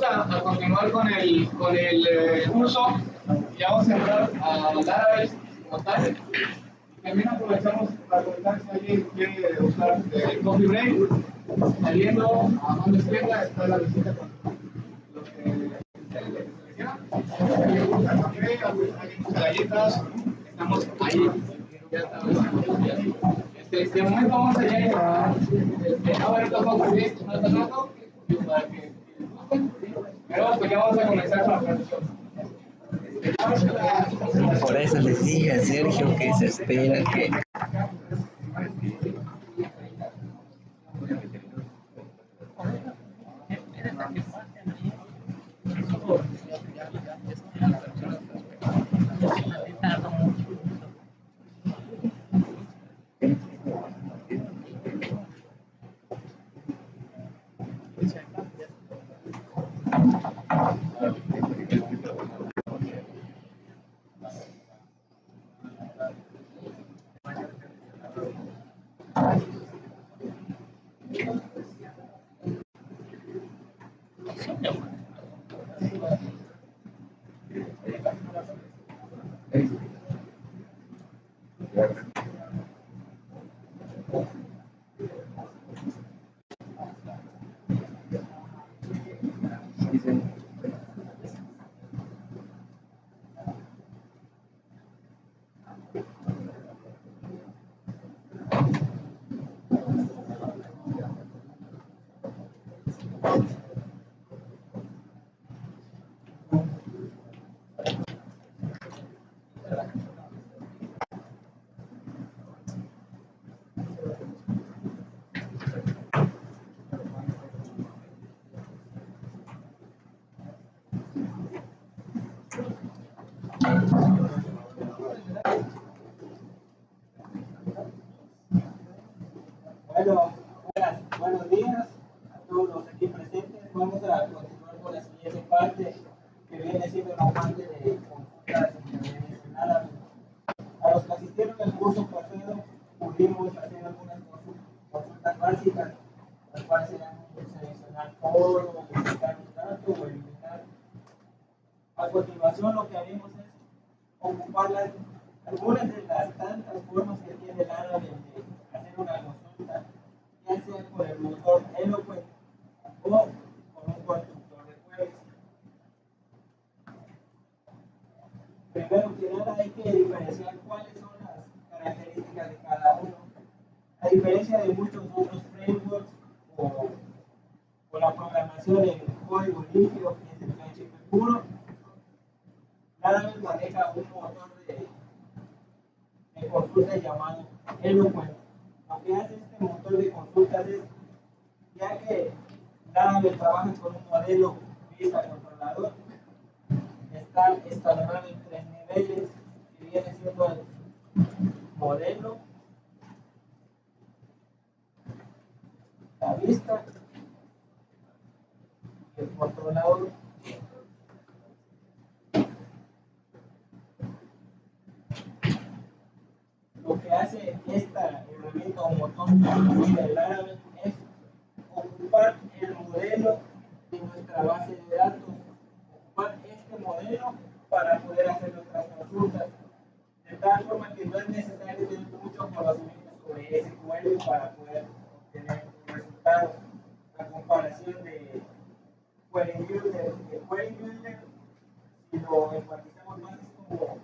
a continuar con el curso. Ya vamos a entrar a Laravel como tal. También aprovechamos para comentar si alguien quiere usar el coffee break. Saliendo a mano izquierda está la visita con lo que se selecciona. Alguien gusta café, alguien gusta galletas. Estamos ahí. Ya estamos. De momento vamos a ir a ver los coffee break más al rato para que disfruten. Pero pues ya vamos a comenzar con la presentación. Por eso les dije a Sergio que se espera que... Bueno, buenos días a todos los aquí presentes. Vamos a continuar con la siguiente parte que viene siendo una parte de consultas en Laravel. A los que asistieron al curso pasado pudimos hacer algunas consultas básicas, las cuales eran seleccionar foro, editar un dato o eliminar. A continuación lo que haremos es ocupar algunas de las tantas formas que tiene Laravel de hacer una consulta, ya sea con el motor Eloquent o con un constructor de queries. Primero que nada hay que diferenciar cuáles son las características de cada uno. A diferencia de muchos otros frameworks o la programación en código limpio, que es el PHP puro, Laravel maneja un motor de consultas llamado Eloquent. Lo que hace este motor de consultas es, ya que Laravel trabaja con un modelo vista controlador, está escalonado en 3 niveles, que viene siendo el modelo, la vista y el controlador. Lo que hace esta herramienta o motor de Laravel es ocupar el modelo de nuestra base de datos, ocupar este modelo para poder hacer nuestras consultas, de tal forma que no es necesario tener mucho conocimiento sobre SQL para poder obtener resultados. La comparación de Query Builder, si lo enfatizamos más, es como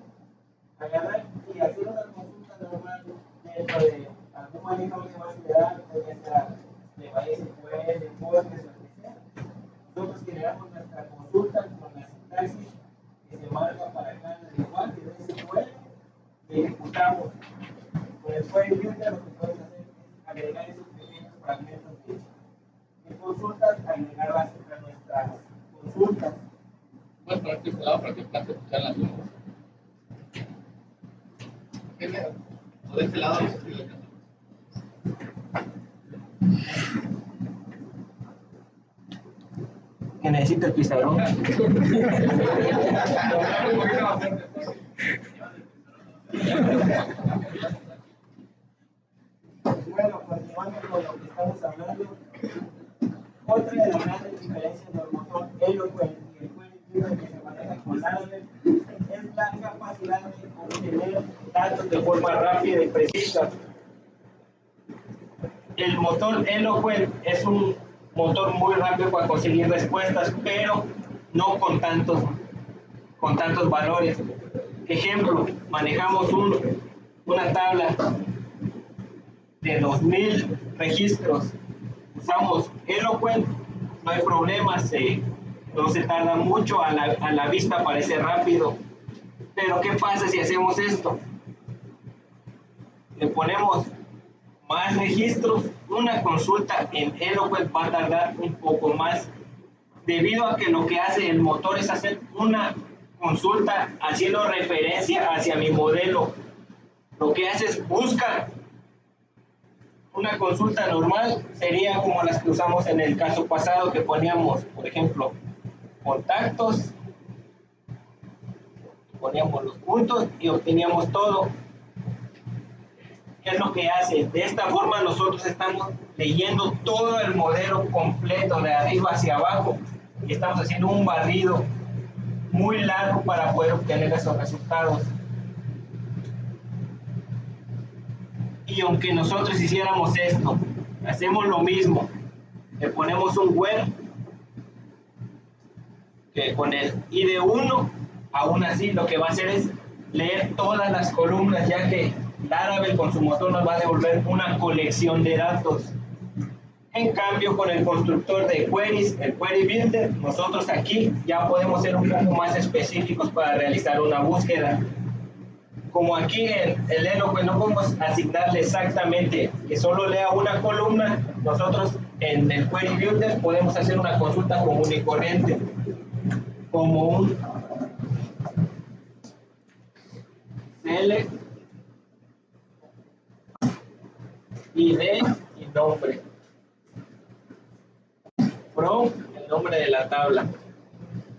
agarrar y hacer una consulta normal dentro de algún manejador de base de datos, ya sea de MySQL, de Postgres o lo que sea. Nosotros generamos nuestra consulta con la sintaxis que se marca para cada lenguaje de SQL y ejecutamos. Con el Query Builder lo que podemos hacer es agregar esos pequeños fragmentos de consultas, agregarlas a nuestras consultas. Pues para este lado, para que puedas escuchar la misma. O de este lado, Que necesito el pizarrón. Bueno, continuando con lo que estamos hablando, otra de las grandes diferencias del motor Eloquent la capacidad de obtener datos de forma rápida y precisa. El motor Eloquent es un motor muy rápido para conseguir respuestas, pero no con tantos valores. Ejemplo, manejamos una tabla de 2000 registros. Usamos Eloquent, no hay problema, no se tarda mucho, a la vista parece rápido. Pero ¿qué pasa si hacemos esto? Le ponemos más registros, una consulta en Eloquent va a tardar un poco más, debido a que lo que hace el motor es hacer una consulta haciendo referencia hacia mi modelo. Lo que hace es busca una consulta normal, sería como las que usamos en el caso pasado, que poníamos, por ejemplo, contactos, poníamos los puntos y obteníamos todo. ¿Qué es lo que hace? De esta forma nosotros estamos leyendo todo el modelo completo de arriba hacia abajo y estamos haciendo un barrido muy largo para poder obtener esos resultados. Y aunque nosotros hiciéramos esto, hacemos lo mismo, le ponemos un where que con el ID1, aún así lo que va a hacer es leer todas las columnas, ya que Laravel con su motor nos va a devolver una colección de datos. En cambio, con el constructor de queries, el Query Builder, nosotros aquí ya podemos ser un poco más específicos para realizar una búsqueda. Como aquí en el Eloquent no podemos asignarle exactamente que solo lea una columna, nosotros en el Query Builder podemos hacer una consulta común y corriente, como un select ID y nombre from el nombre de la tabla.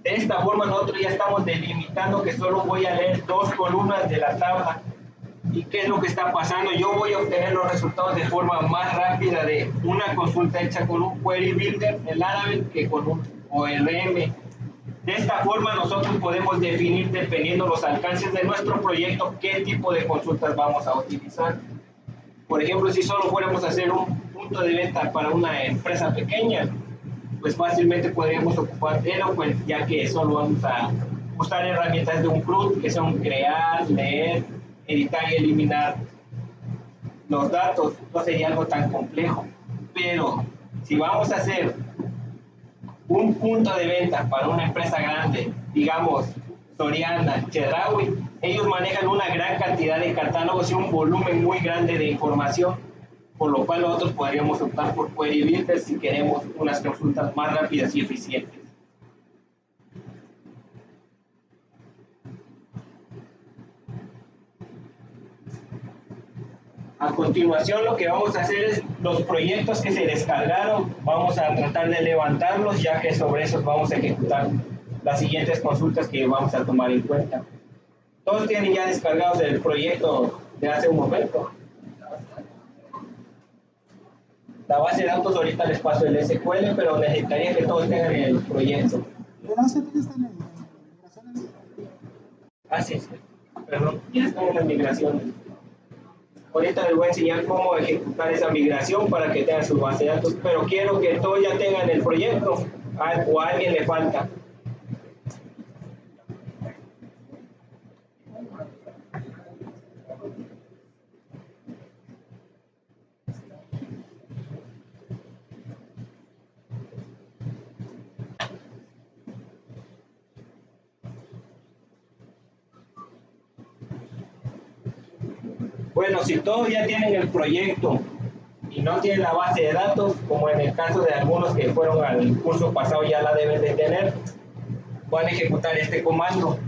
De esta forma nosotros ya estamos delimitando que solo voy a leer 2 columnas de la tabla. ¿Y qué es lo que está pasando? Yo voy a obtener los resultados de forma más rápida de una consulta hecha con un Query Builder en Laravel que con un ORM. De esta forma nosotros podemos definir, dependiendo los alcances de nuestro proyecto, qué tipo de consultas vamos a utilizar. Por ejemplo, si solo fuéramos a hacer un punto de venta para una empresa pequeña, pues fácilmente podríamos ocupar Eloquent, ya que solo vamos a usar herramientas de un CRUD, que son crear, leer, editar y eliminar los datos. No sería algo tan complejo. Pero si vamos a hacer un punto de venta para una empresa grande, digamos Soriana, Chedraui, ellos manejan una gran cantidad de catálogos y un volumen muy grande de información, por lo cual nosotros podríamos optar por Query Builder si queremos unas consultas más rápidas y eficientes. A continuación lo que vamos a hacer es los proyectos que se descargaron, vamos a tratar de levantarlos, ya que sobre esos vamos a ejecutar las siguientes consultas que vamos a tomar en cuenta. Todos tienen ya descargados el proyecto de hace un momento. La base de datos ahorita les paso el SQL, pero necesitaría que todos tengan el proyecto. Ah, sí, perdón, ya están en las migraciones. Ahorita les voy a enseñar cómo ejecutar esa migración para que tengan su base de datos, pero quiero que todos ya tengan el proyecto o a alguien le falta. Bueno, si todos ya tienen el proyecto y no tienen la base de datos, como en el caso de algunos que fueron al curso pasado ya la deben de tener, van a ejecutar este comando.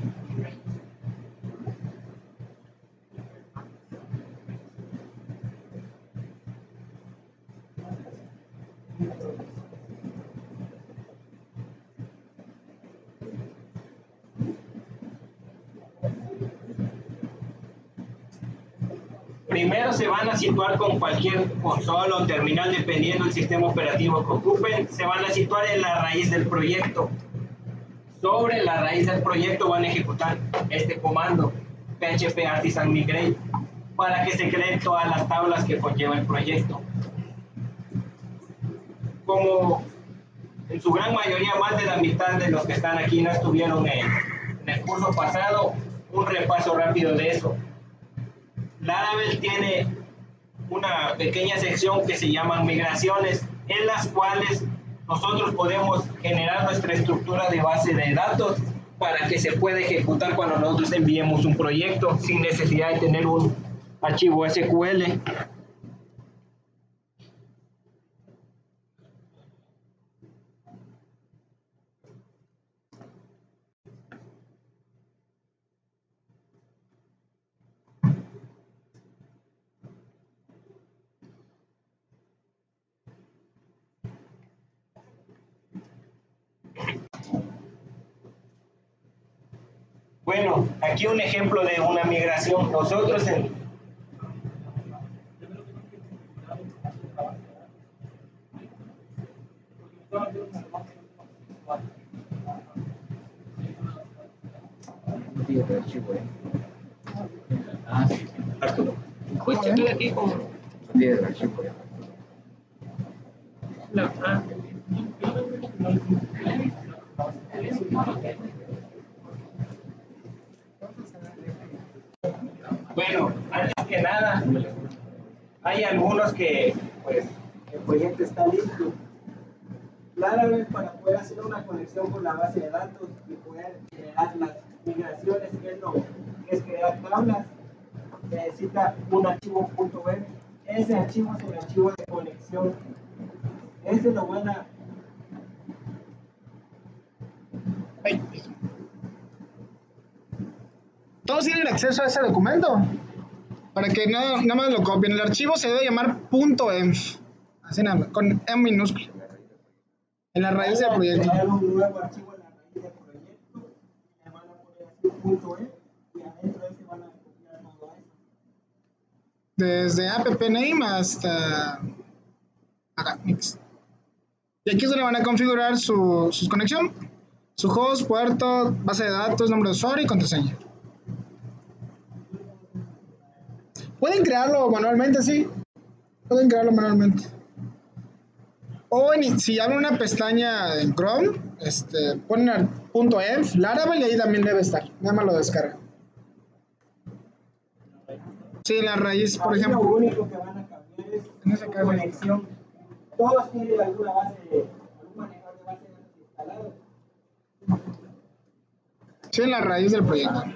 Primero se van a situar con cualquier consola o terminal, dependiendo del sistema operativo que ocupen. Se van a situar en la raíz del proyecto. Sobre la raíz del proyecto van a ejecutar este comando PHP Artisan Migrate para que se creen todas las tablas que conlleva el proyecto. Como en su gran mayoría, más de la mitad de los que están aquí no estuvieron en el curso pasado, un repaso rápido de eso. Laravel tiene una pequeña sección que se llama migraciones, en las cuales nosotros podemos generar nuestra estructura de base de datos para que se pueda ejecutar cuando nosotros enviemos un proyecto sin necesidad de tener un archivo SQL. Bueno, aquí un ejemplo de una migración. Nosotros Arturo, justo estoy aquí con la Bueno, antes que nada, hay algunos que, pues, el proyecto está listo. Laravel, para poder hacer una conexión con la base de datos y poder generar las migraciones, que es crear tablas, necesita un archivo .web. Ese archivo es el archivo de conexión. Ese lo van a... ¿Todos tienen acceso a ese documento? Para que no, nada más lo copien. El archivo se debe llamar .env. Así nada más, con M minúscula. En la raíz del proyecto. Crear un nuevo archivo en la raíz del proyecto. Y le van a poner así .env. Y adentro de ese van a copiar todo eso. Desde app-name hasta acá, mix. Y aquí es donde van a configurar su conexión, su host, puerto, base de datos, nombre de usuario y contraseña. Pueden crearlo manualmente, sí. Pueden crearlo manualmente. O si abren una pestaña en Chrome, ponen .env, Laravel, y ahí también debe estar. Nada más lo descargan. Sí, la raíz, por Ahí ejemplo. lo único que van a cambiar es En ese su caso. conexión. Todos tienen alguna algún manejador de base de datos instalado. Sí, en la raíz del proyecto. Si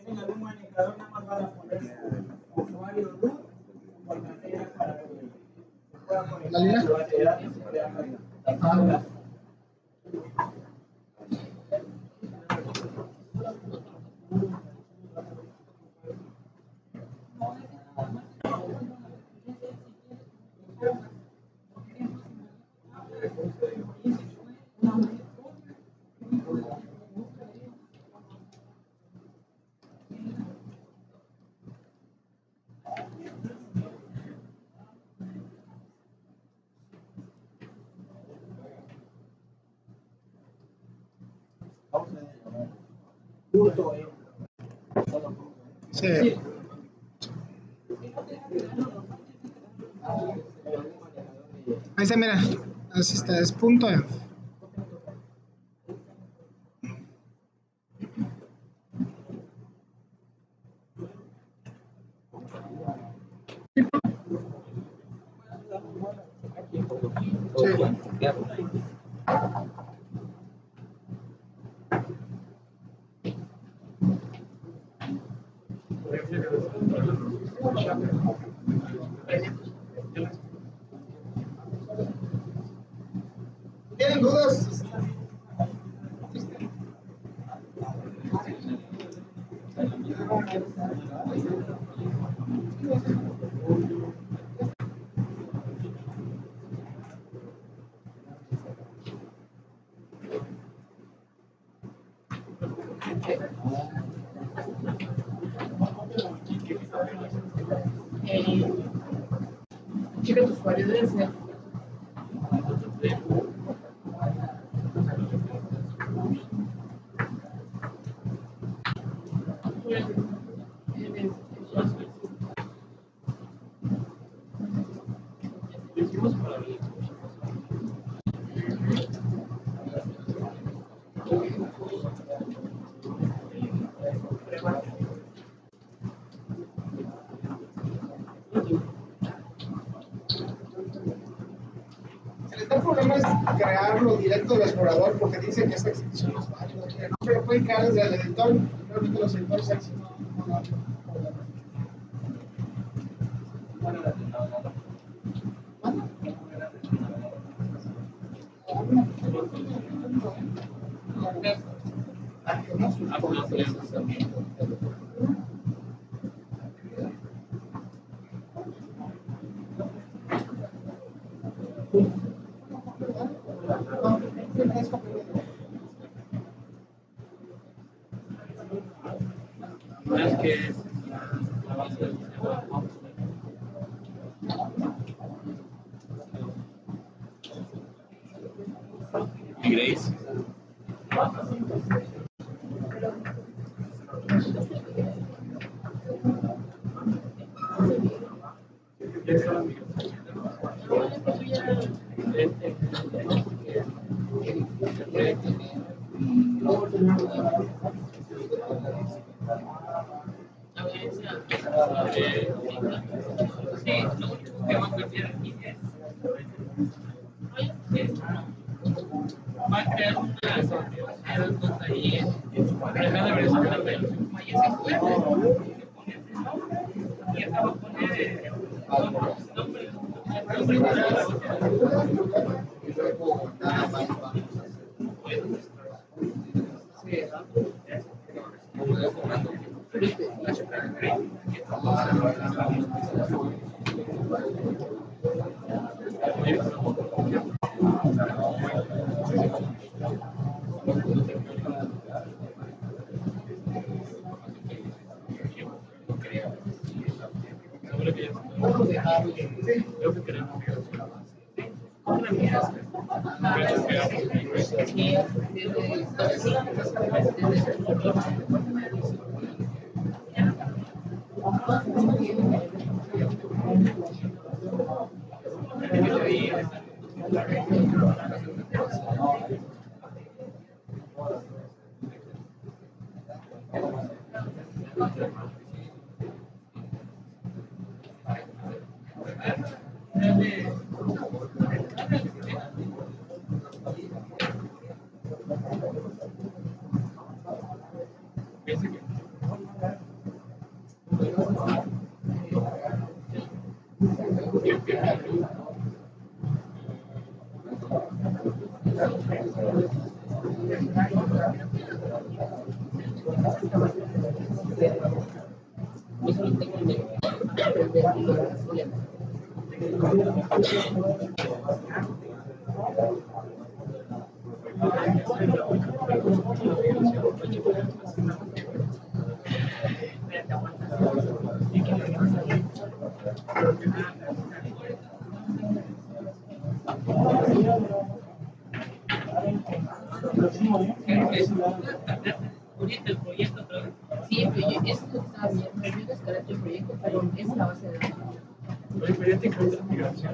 tienen algún manejador, nada más van a poner su usuario root, su contraseña para que se pueda conectar a su base de datos y crear las tablas. Sí. Ahí está, mira. Así está, es .env. ¿Tienen dudas? Chica tu usuario debe ser. Se les da problema es crearlo directo del explorador porque dice que esta extensión no es válida. Que no lo pueden crear desde el editor. Realmente los editores Excel no dan problema. Es que la base del sistema. ¿Y Grace? Va a crear una ahí, dejar de ver esa versión y esta va a poner creo que queremos el proyecto otra vez. Sí, pero yo, eso es lo que estaba viendo. Yo descargué el proyecto, pero es la base de datos. Pero ya te encuentras migración.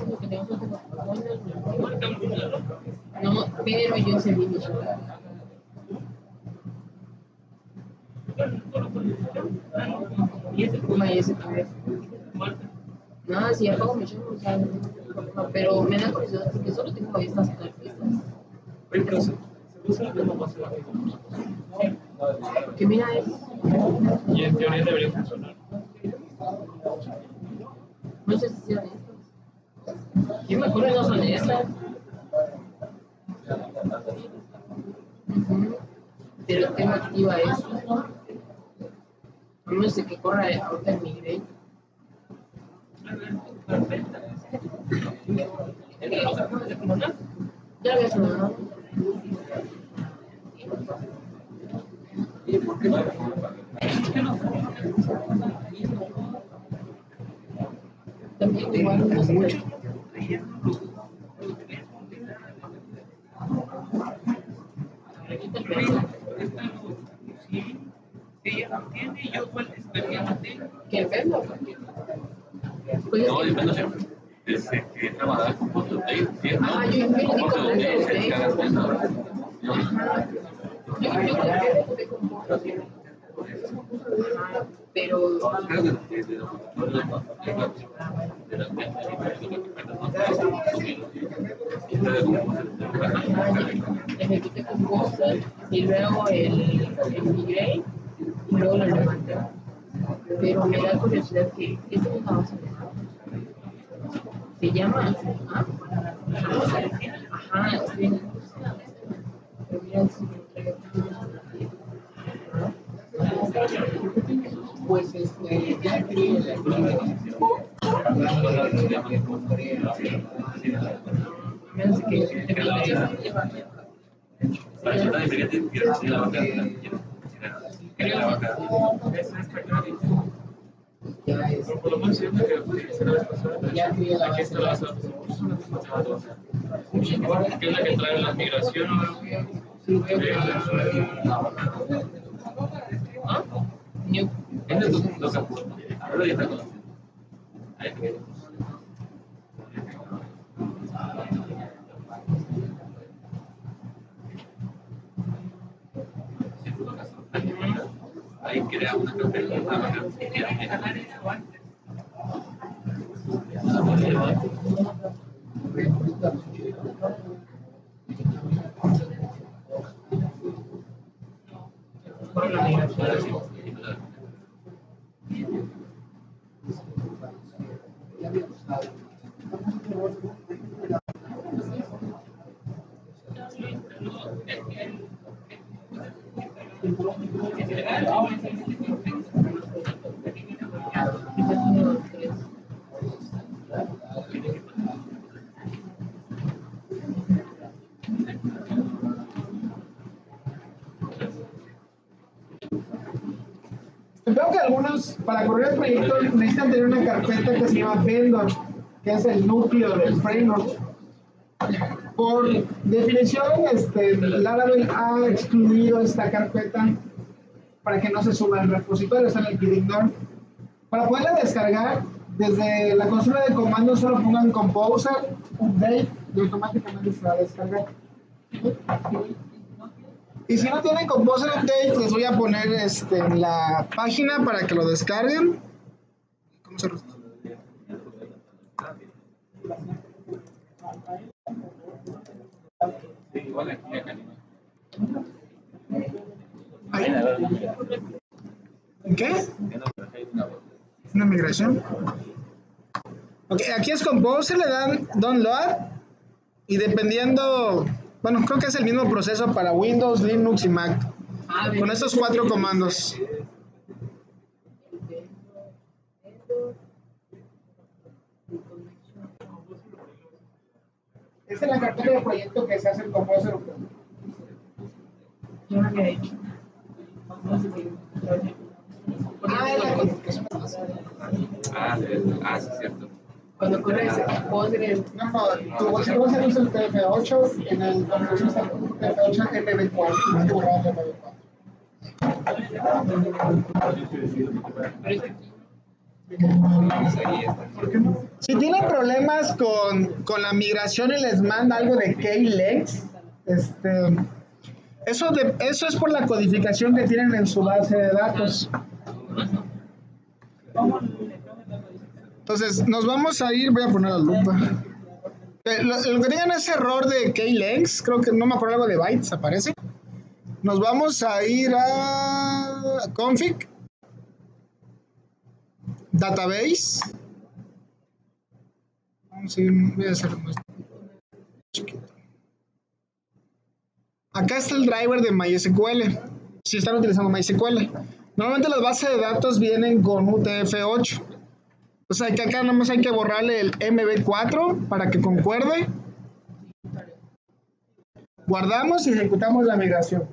Lo que tengo son no, pero yo encendí mi celular. Y ese MySQL. No, si apago mi celular, o sea, no, pero me da curiosidad porque solo tengo estas carpetas. Oye, pero se usa como base de datos. Que mira, es. Y en teoría debería funcionar. No sé si sean estas. Yo me acuerdo que no son estas. Pero tengo activa esta. A menos de que corra ahorita en Migrate. Ya había sonado. También igual no sé. ¿Qué enfermo? No, depende de que trabajar con Photoshop. Ah, yo me di con Yo yo creo que con Photoshop. Pero Creo que de los de la ejecuté composer y luego el migré y luego lo levanté. Pero me da curiosidad que esta es una base de datos. Se llama, ¿ah? Ajá, sí. Pero mira, si me traigo. Pues ya creé la Menos que ya es, Pero por lo menos siempre que hice la vez pasada, ya creé la aquí base está la base de datos. Que es la que trae la migración. ¿ah? New. Es de dos campos. Ahora ya está conocido. Ahí que ahí crea una carpeta, una máquina que tiene. Veo que algunos, para correr el proyecto, necesitan tener una carpeta que se llama vendor, que es el núcleo del framework. Por definición, Laravel ha excluido esta carpeta para que no se suba al repositorio, está en el gitignore. Para poderla descargar, desde la consola de comandos solo pongan composer, update y automáticamente se va a descargar. Y si no tienen composer update, les voy a poner en la página para que lo descarguen. ¿Cómo se ¿Qué? ¿Una migración? Ok, aquí es Composer, le dan download y dependiendo, bueno, creo que es el mismo proceso para Windows, Linux y Mac. Con estos 4 comandos. Esta es la carpeta de proyecto que se hace en Composer. Yo no había hecho. Es la codificación. Sí, cierto. Cuando corres Postgres, No, tu bolsillo va a ser el TF8, en el configuración está el TF8 MB4, hay que borrar el MB4. Si tienen problemas con la migración y les manda algo de K-Lex, eso es por la codificación que tienen en su base de datos. Entonces, nos vamos a ir, voy a poner la lupa. Lo que tengan ese error de K-Length, creo que no me acuerdo, algo de bytes aparece. Nos vamos a ir a config, database. Vamos a ir, voy a hacerlo más chiquito. Acá está el driver de MySQL, si están utilizando MySQL. Normalmente las bases de datos vienen con UTF-8. O sea que acá nada más hay que borrarle el MB4 para que concuerde. Guardamos y ejecutamos la migración.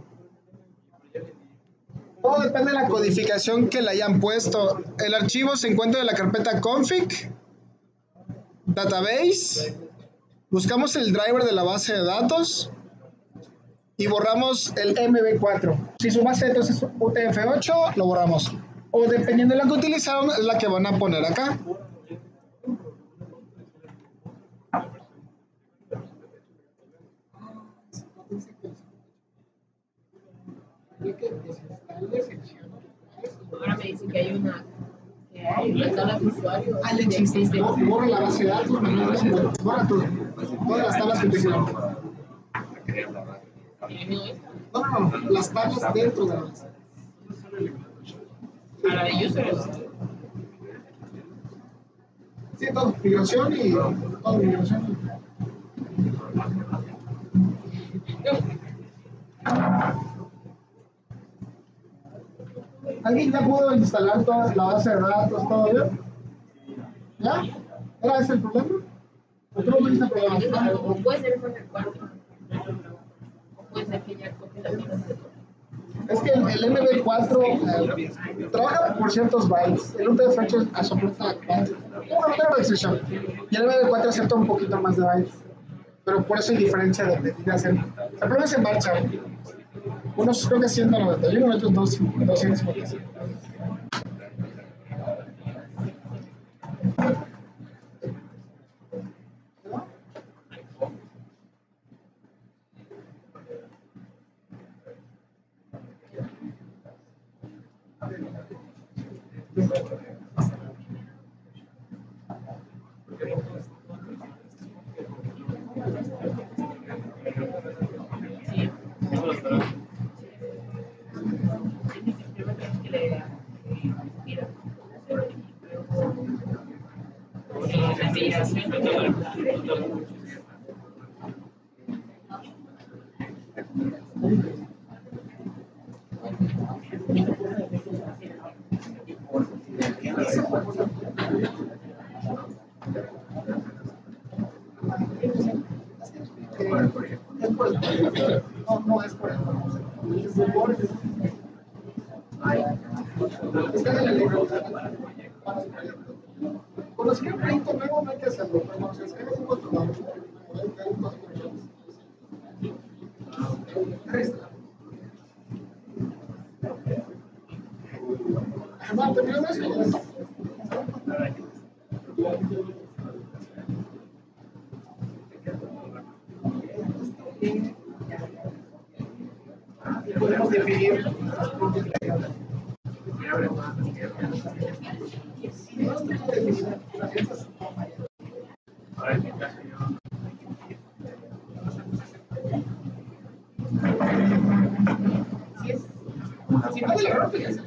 Todo depende de la codificación que le hayan puesto. El archivo se encuentra en la carpeta config, database, buscamos el driver de la base de datos y borramos el MB4. Si su base de datos es UTF-8, lo borramos. O dependiendo de la que utilizaron, es la que van a poner acá. me dice que hay una tabla de usuario. Alex, existe. Borra la base de datos, borra todo. Todas las tablas que te quieran. No, las tablas dentro de la base. Para ellos Sí, todo, migración y todo, migración. ¿Alguien ya pudo instalar toda la base de datos, todo bien? ¿Ya? ¿Era ese el problema? ¿O tú no tuviste problemas? o puede ser con el 4, o puede ser que ya copie la migración. Es que el MD4 trabaja por ciertos bytes. El UTF-8 soporta 4. No tengo restricción. Y el MD4 acepta un poquito más de bytes. Pero por eso hay diferencia de hacer. Se pone en marcha. Unos creo que 191, otros 255. No es por eso. Está en el libro. Cuando se crea un proyecto nuevo no hay que hacerlo, pero cuando se escribe un controlador, además, terminando eso, podemos definir las propias reglas. Si no te la rompes,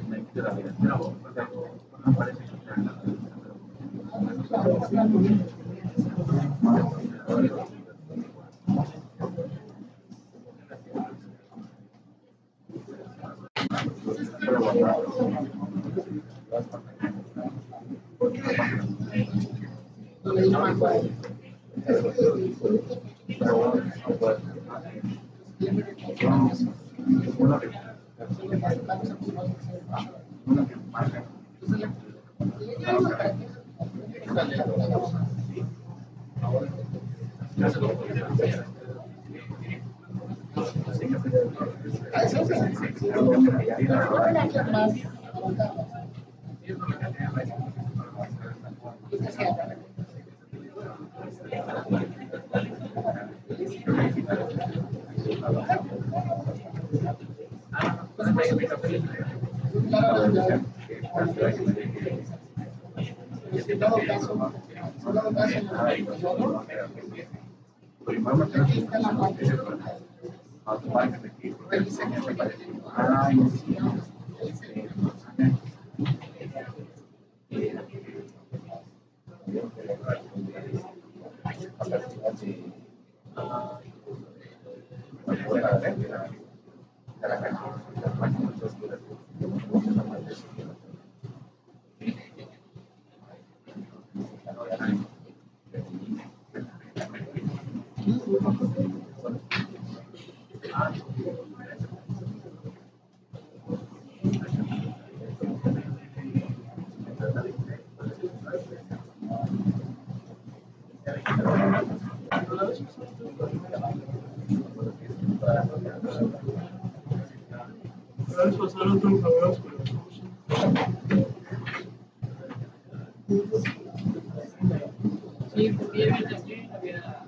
Sí, porque ya viene aquí, había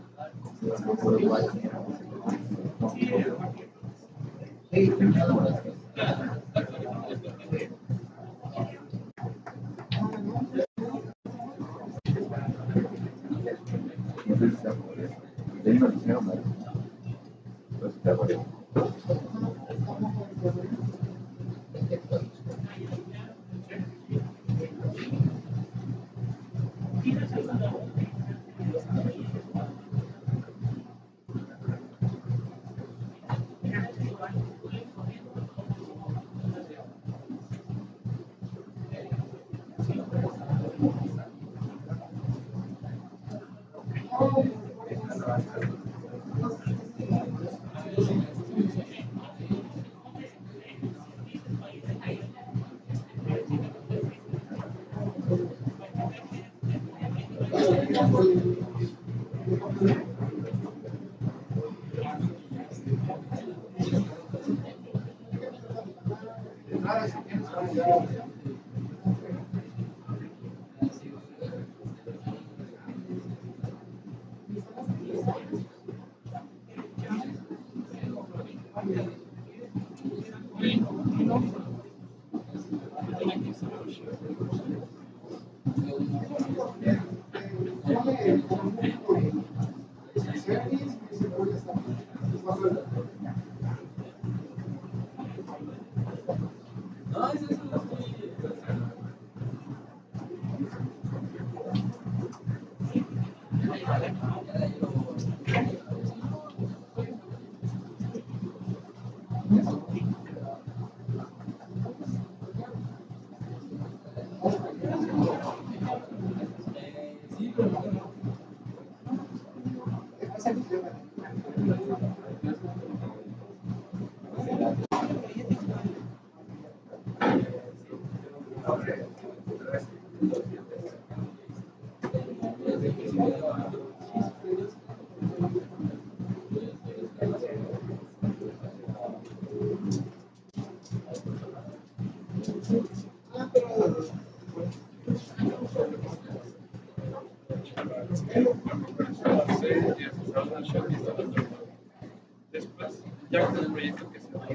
Después, ya con el proyecto que se va a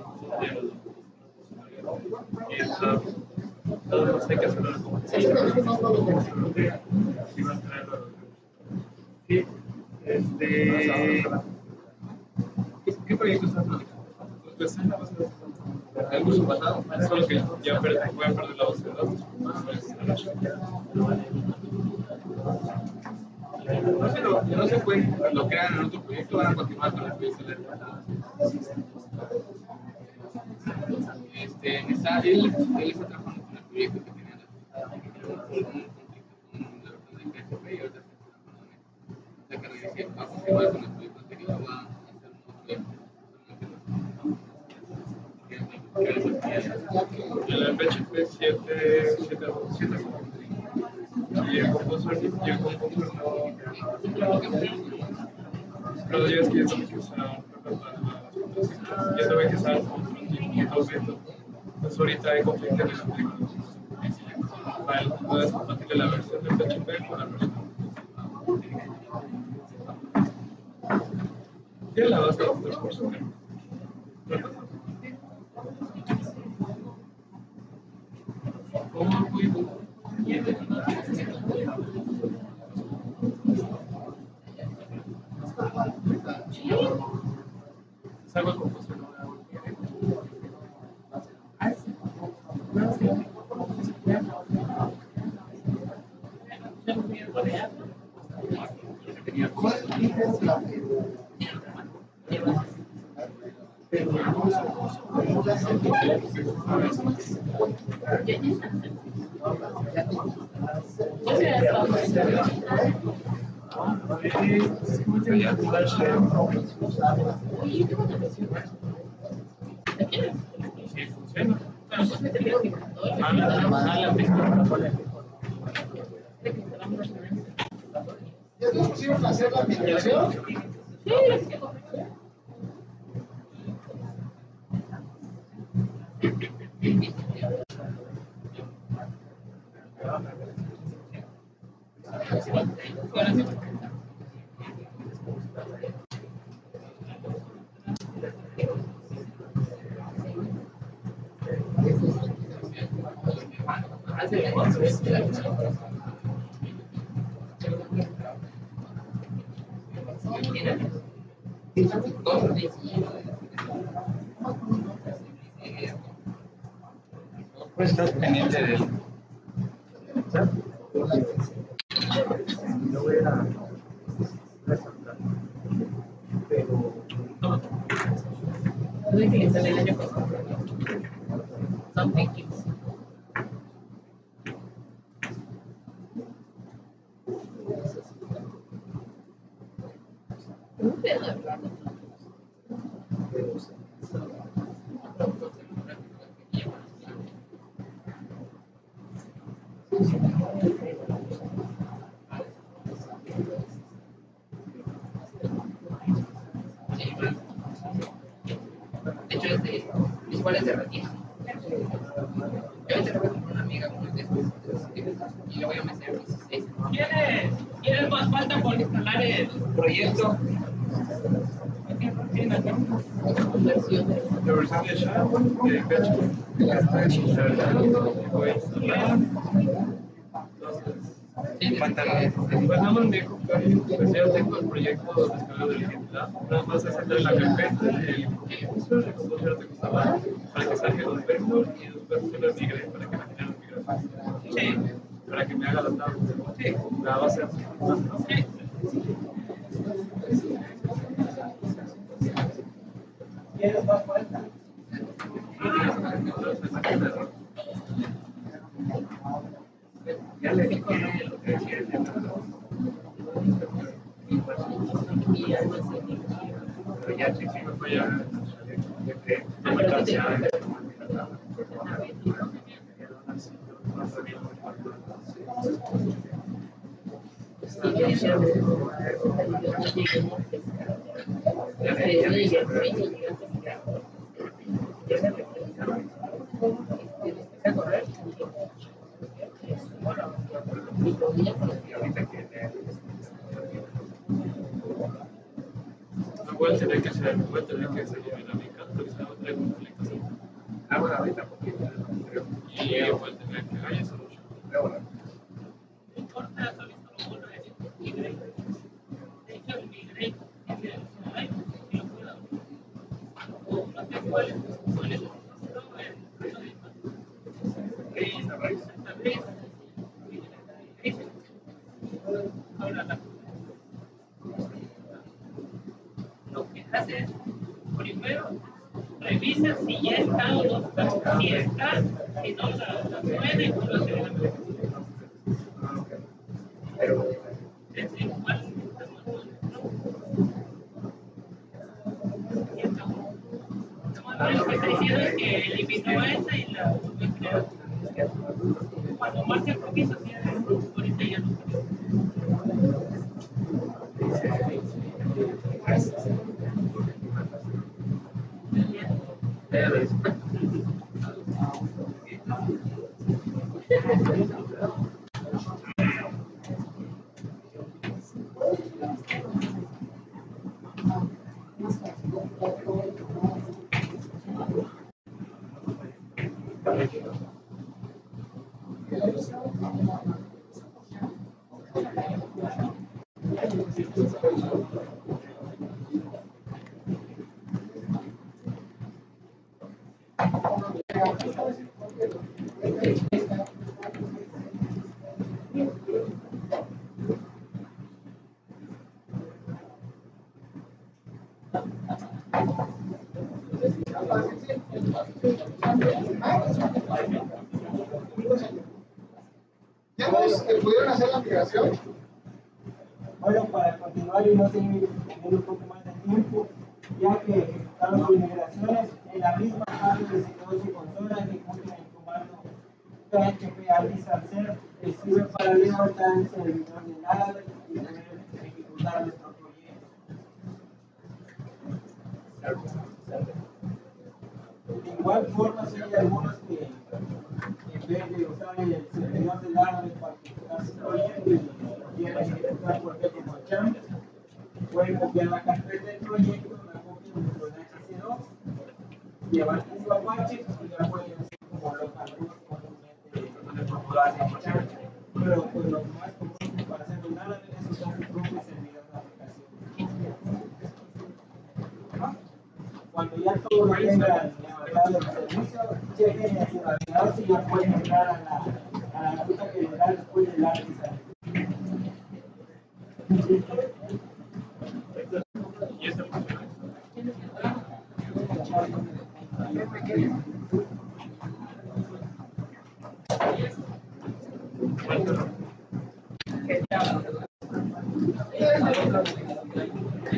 todo más hay que hacerlo como sí, ¿qué proyecto estás manejando? Pues en la base de datos. El curso pasado, solo que ya voy a perder la base de datos. No se puede, lo crean en otro proyecto, van a continuar con el proyecto de él está trabajando con el proyecto que tenía la PHP y ahorita la que decía, va a continuar con el proyecto anterior, va a hacer un nuevo proyecto. El PHP 7 y el composer no. Pero ya es que yo tengo que usar ya tengo que usar y todo esto. Entonces ahorita hay conflicto en el artículo. No es compatible la versión de PHP con la versión. Tiene la base de los cursos. ¿Cómo puedo? Salgo con postura. ¿Ya nos pusieron a hacer la migración? Pues estás pendiente de él. Yo dije que sale el año pasado. Something keeps. Un pedo de plata. De hecho, igual es de ratito. Yo me cerré con una amiga como de estos y le voy a meter 16. ¿Quiénes más falta por instalar el Proyecto. Versiones. La versión de Sharp, de PHP. Pues nada más me dijo que pues ya tengo el proyecto descargado del GitLab, nada más es entrar en la carpeta, el user, el composer de Gustavo, para que salga los vectors y después se los migre para que me generen migración. Sí. Para que me haga la tabla. Sí. La base de sí. ¿Quieres más vuelta? Ya le dije lo que decía el pero ya sí me fue ya. Voy a tener que hacer dinámica, porque si no traigo conflictos. Ah, bueno, ahorita porque Y voy a tener que haya solución. Lo que haces, primero, revisa si ya está o no está. Si está, si no, la puede y no la puede. pero Es igual. Lo que está diciendo es que eliminó esa y la volvió a crear. Cuando marque el permiso, sí, ahorita ya no. ¿Ya pudieron hacer la migración? Bueno, para continuar y no seguir teniendo un poco más de tiempo, ya que ejecutaron las migraciones en la misma tabla de servidores y consolas que cumplen el comando PHP Altisarcer, que sirve para levantar el servidor de Laravel y poder ejecutar nuestro proyecto. De igual forma, si hay algunos que en vez de usar el servidor de Laravel para ejecutar su proyecto y quieren ejecutar por ejemplo con Champ, pueden copiar la carpeta del proyecto, la copian dentro de HC2, llevar su Apache y ya pueden hacer como local root comúnmente lo hacen en Champ. Pero pues lo más común para hacer un Laravel es usar su propio servidor de aplicación. ya todos lo tengan levantado el servicio, chequen en su navegador si ya pueden entrar a la ruta que les da después del área. Y esta funciona.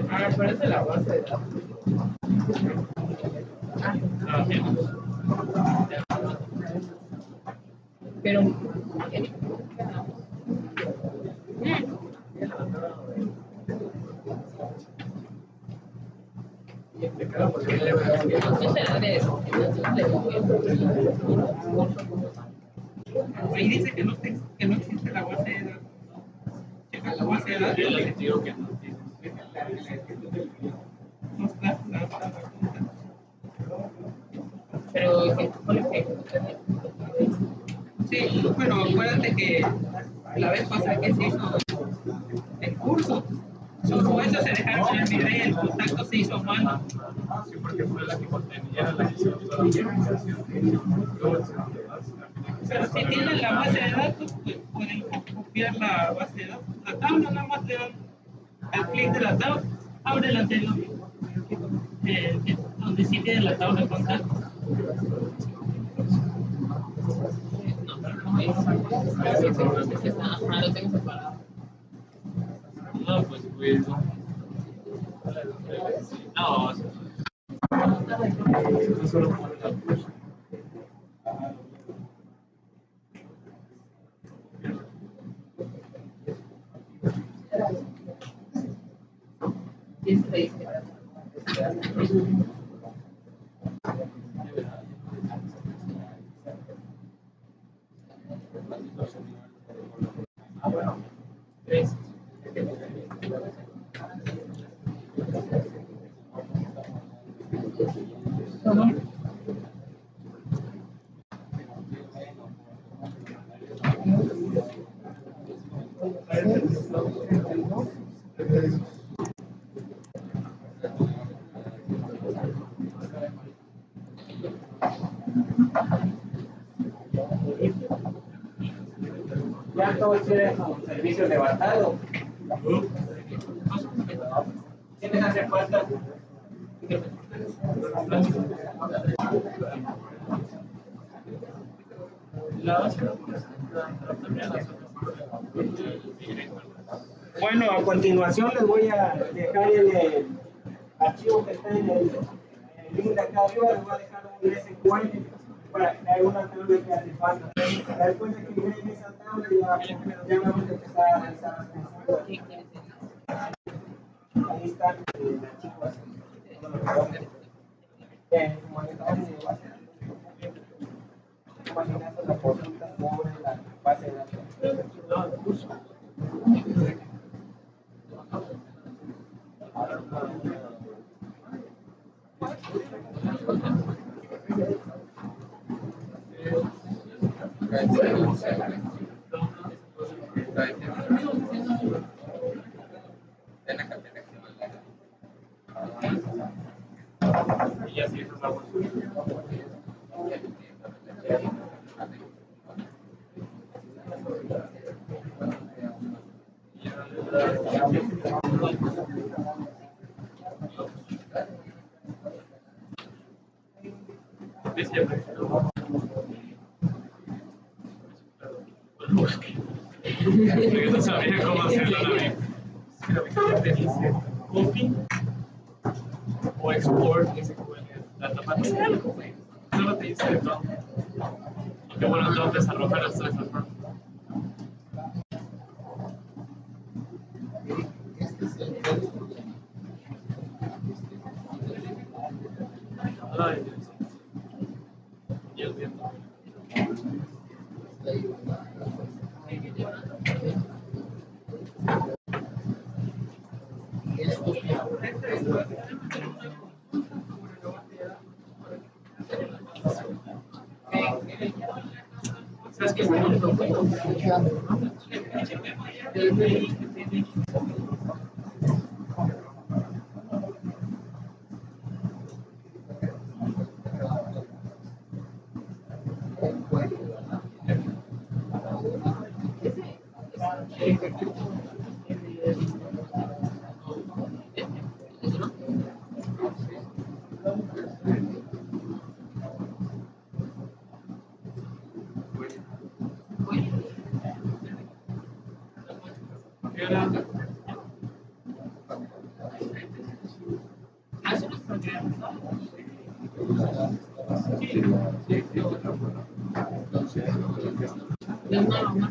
Ah, pero es de la base de datos. Ah, bien. Pero no será de eso. Ahí dice que no existe la base de datos. Checa la base de datos. Yo les digo que no. No está la Pero que supone que sí, pero acuérdate que la vez pasada que se hizo el curso, solo eso se dejaron en el video y el contacto se hizo a mano. Sí, porque fue la que era la que hizo toda la comunicación. Luego, Pero si tienen la base de datos, pues pueden copiar la base de datos. La tabla nada más le dan al clic de la tabla, abre la anterior, donde sí tiene la tabla de contacto. lo tengo separado. no, pues, no, no solo por la push. Y este dice, tres. Ya todos tienen su servicio levantado. ¿Qué les hace falta? Bueno, a continuación les voy a dejar el archivo que está en el link de acá arriba, les voy a dejar un SQL para crear una tabla que hace falta. Después de que creen esa tabla ya vamos a empezar a realizar las consultas. Ahí está el archivo así. Monitores de base de datos. Imaginando la consulta sobre la base de datos. Y así es la bolsa. Yo no sabía cómo hacerlo, David. Te dice copy o export SQL data manual. Solo te dice de todo. Y que bueno, entonces arroja las tres errores. Ay, Dios. Dios mío. ¿Sabes qué? Hace los programas, ¿no? Yo no, no,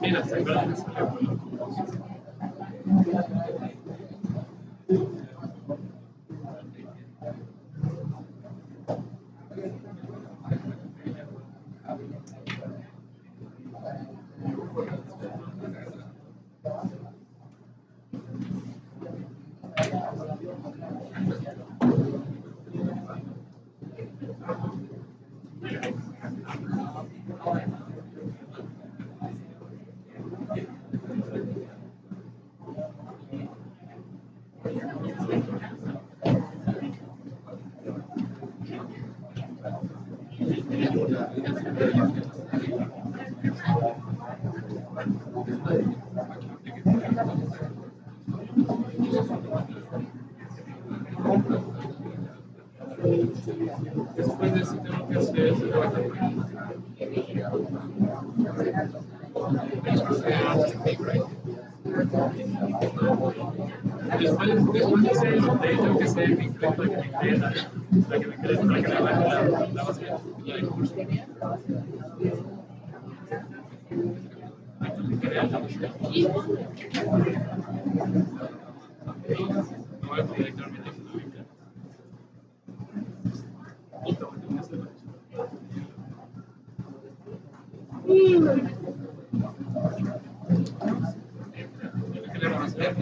Mira, se acuerdan de ese teléfono. Después de eso tengo que hacer ese trabajo. Después de hacer eso, tengo que hacer mi para que me cree para que me cree, para que me baje la base de curso. No voy a poder editar mi texto nunca. ¿Qué le vamos a hacer?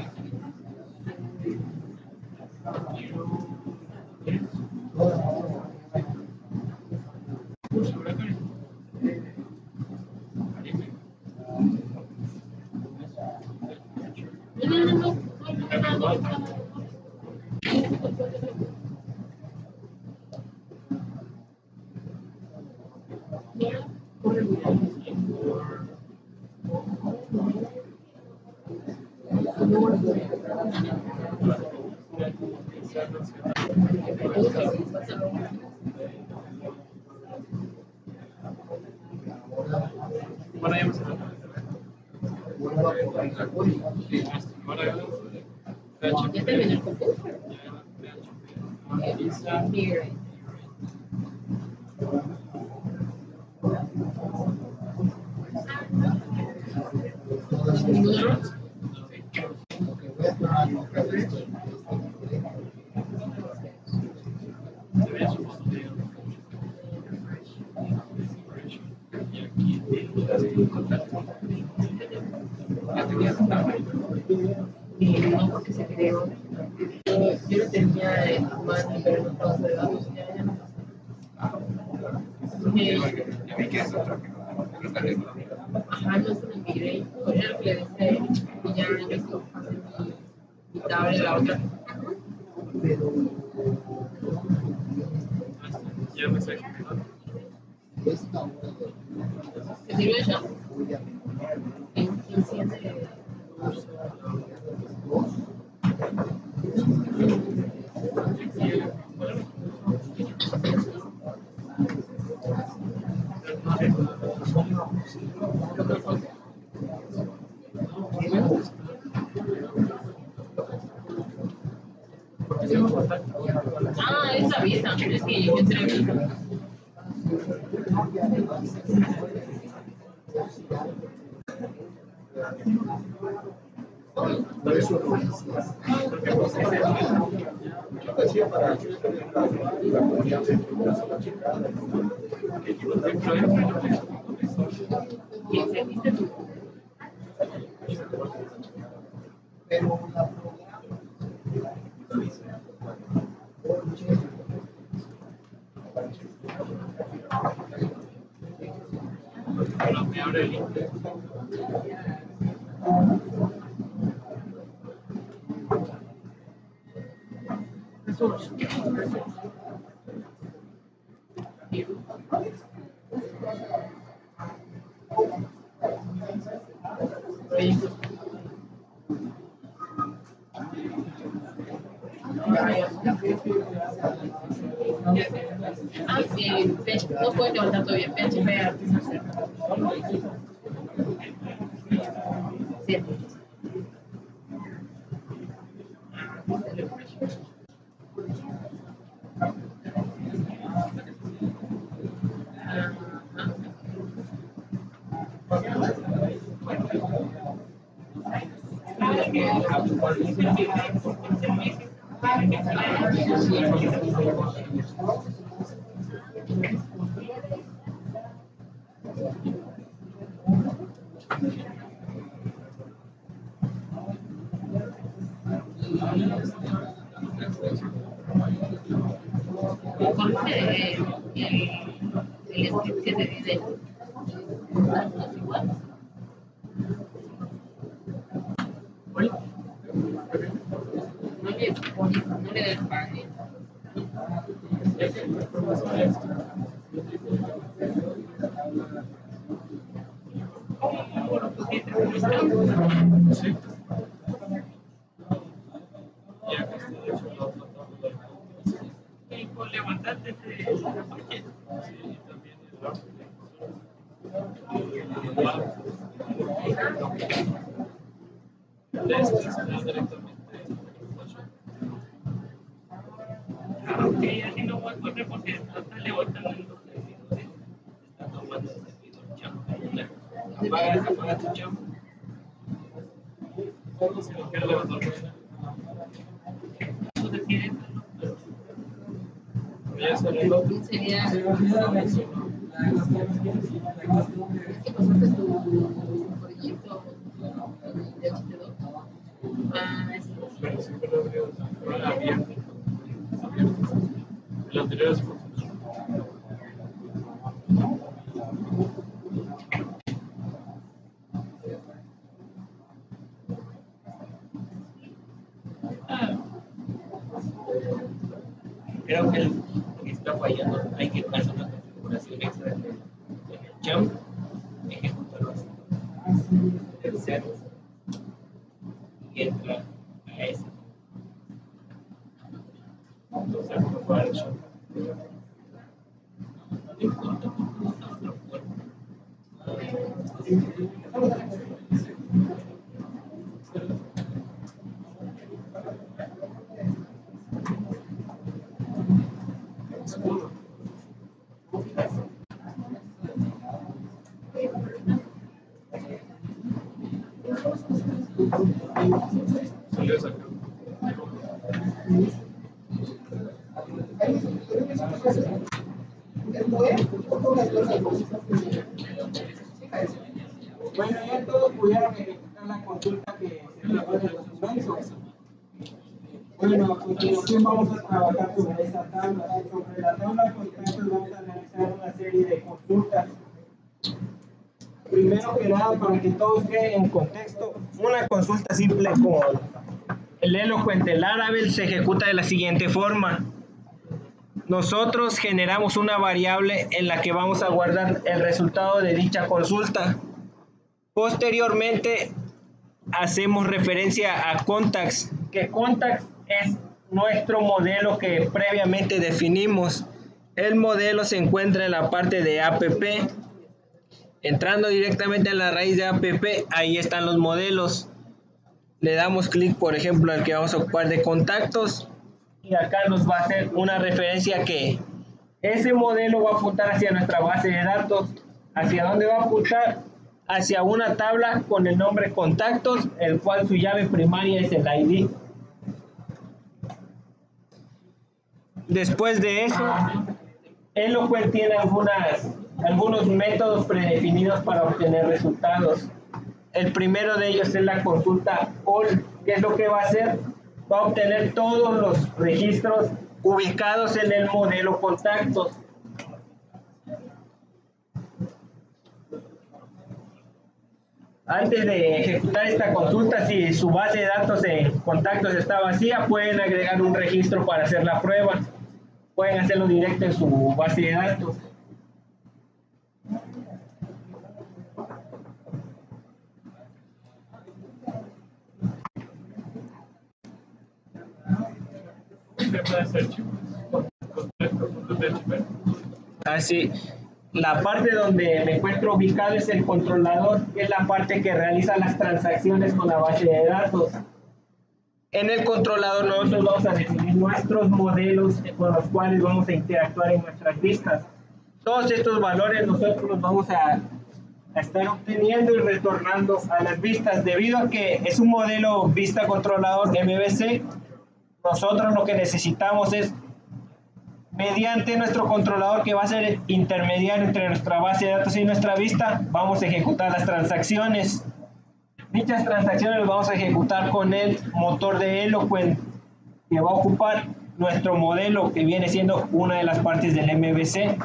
Bueno, ya me salió. Ya terminé el concurso. Mira. No, porque se creó. Yo lo tenía en más, pero no estaba de datos. Ya no. Ajá, no se me migré. Era lo que le decía y ya yo estoy pasando mi tablet a la otra. Ya me sé. ¿Te sirve eso? Enciende. Ah, esa visa, es que yo entré. Me abre el link. Ah, sí, no puedo levantar todavía, PHP artesanal. Sí. Corrige el script que te di de contactos igual. No le des padre. Sí. Y acá está de hecho la otra tabla. Y por levantarte ese paquete. Sí, y también de este se da directamente Aunque así no voy a correr porque está levantando el servidores. Está tomando el servidor champ. Apaga tu champ. si no quiere levantar Tú decides, ¿no? ya salió el otro. Sería que pasaste tu proyecto de HT2. Ah, Pero siempre lo abrió abierto. El anterior es Creo que el que está fallando, hay que hacer una configuración extra en el champ, ejecutarlo así, el set, y entra a ese. entonces probar el show. Salió esa acá. Bueno, ya todos pudieron ejecutar la consulta que se llevó de los inmensos. Bueno, a continuación vamos a trabajar sobre esta tabla. Sobre la tabla de contactos vamos a analizar una serie de consultas. Primero que nada, para que todos queden en contexto, una consulta simple con el Eloquent Laravel se ejecuta de la siguiente forma. Nosotros generamos una variable en la que vamos a guardar el resultado de dicha consulta. Posteriormente, hacemos referencia a contacts, que contacts es nuestro modelo que previamente definimos. El modelo se encuentra en la parte de app. Entrando directamente en la raíz de app, ahí están los modelos. Le damos clic, por ejemplo, al que vamos a ocupar de contactos y acá nos va a hacer una referencia que ese modelo va a apuntar hacia nuestra base de datos. ¿Hacia dónde va a apuntar? Hacia una tabla con el nombre contactos, el cual su llave primaria es el ID. Después de eso, Eloquent tiene algunos métodos predefinidos para obtener resultados. El primero de ellos es la consulta all. ¿Qué es lo que va a hacer? Va a obtener todos los registros ubicados en el modelo contactos. Antes de ejecutar esta consulta, si su base de datos en contactos está vacía, pueden agregar un registro para hacer la prueba. Pueden hacerlo directo en su base de datos. Así, la parte donde me encuentro ubicado es el controlador, que es la parte que realiza las transacciones con la base de datos. En el controlador nosotros vamos a definir nuestros modelos con los cuales vamos a interactuar en nuestras vistas. Todos estos valores nosotros los vamos a estar obteniendo y retornando a las vistas. Debido a que es un modelo vista controlador MVC, nosotros lo que necesitamos es, mediante nuestro controlador que va a ser intermediario entre nuestra base de datos y nuestra vista, vamos a ejecutar las transacciones. Dichas transacciones las vamos a ejecutar con el motor de Eloquent, que va a ocupar nuestro modelo, que viene siendo una de las partes del MVC.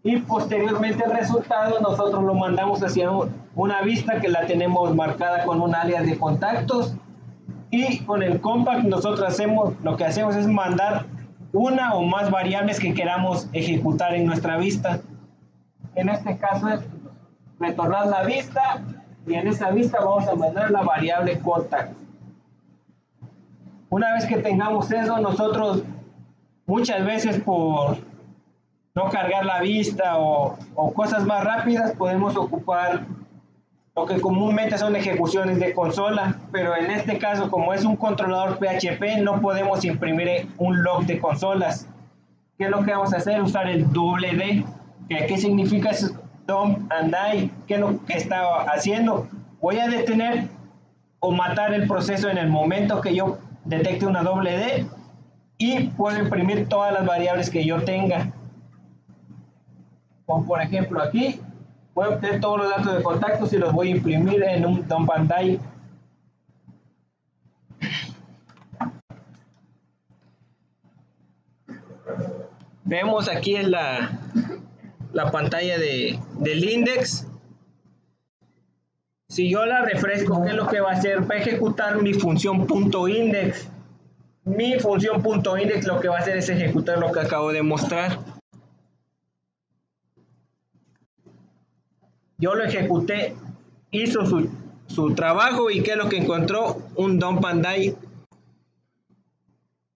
Y posteriormente el resultado nosotros lo mandamos hacia una vista que la tenemos marcada con un alias de contactos. Y con el compact nosotros lo que hacemos es mandar una o más variables que queramos ejecutar en nuestra vista. En este caso es retornar la vista, y en esa vista vamos a mandar la variable contact. Una vez que tengamos eso, nosotros muchas veces por no cargar la vista o cosas más rápidas, podemos ocupar lo que comúnmente son ejecuciones de consola, pero en este caso, como es un controlador PHP, no podemos imprimir un log de consolas. ¿Qué es lo que vamos a hacer? Usar el WD, que ¿qué significa dump and die? ¿Qué es lo que está haciendo? Voy a detener o matar el proceso en el momento que yo detecte una WD y puedo imprimir todas las variables que yo tenga. Como por ejemplo aquí, voy a obtener todos los datos de contactos y los voy a imprimir en un dump and die. Vemos aquí en la pantalla del index. Si yo la refresco, ¿qué es lo que va a hacer? Va a ejecutar mi función .index. Mi función .index lo que va a hacer es ejecutar lo que acabo de mostrar. Yo lo ejecuté, hizo su trabajo, y ¿qué es lo que encontró? Un dump and die.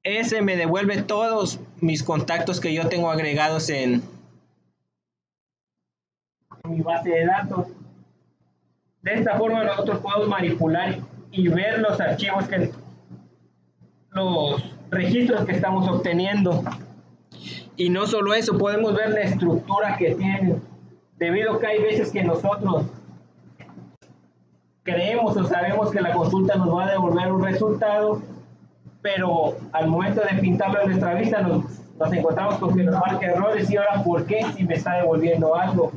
Ese me devuelve todos mis contactos que yo tengo agregados en mi base de datos. De esta forma nosotros podemos manipular y ver los archivos, los registros que estamos obteniendo. Y no solo eso, podemos ver la estructura que tienen. Debido a que hay veces que nosotros creemos o sabemos que la consulta nos va a devolver un resultado, pero al momento de pintarlo en nuestra vista nos encontramos con que nos marca errores. Y ahora, ¿por qué? Si me está devolviendo algo.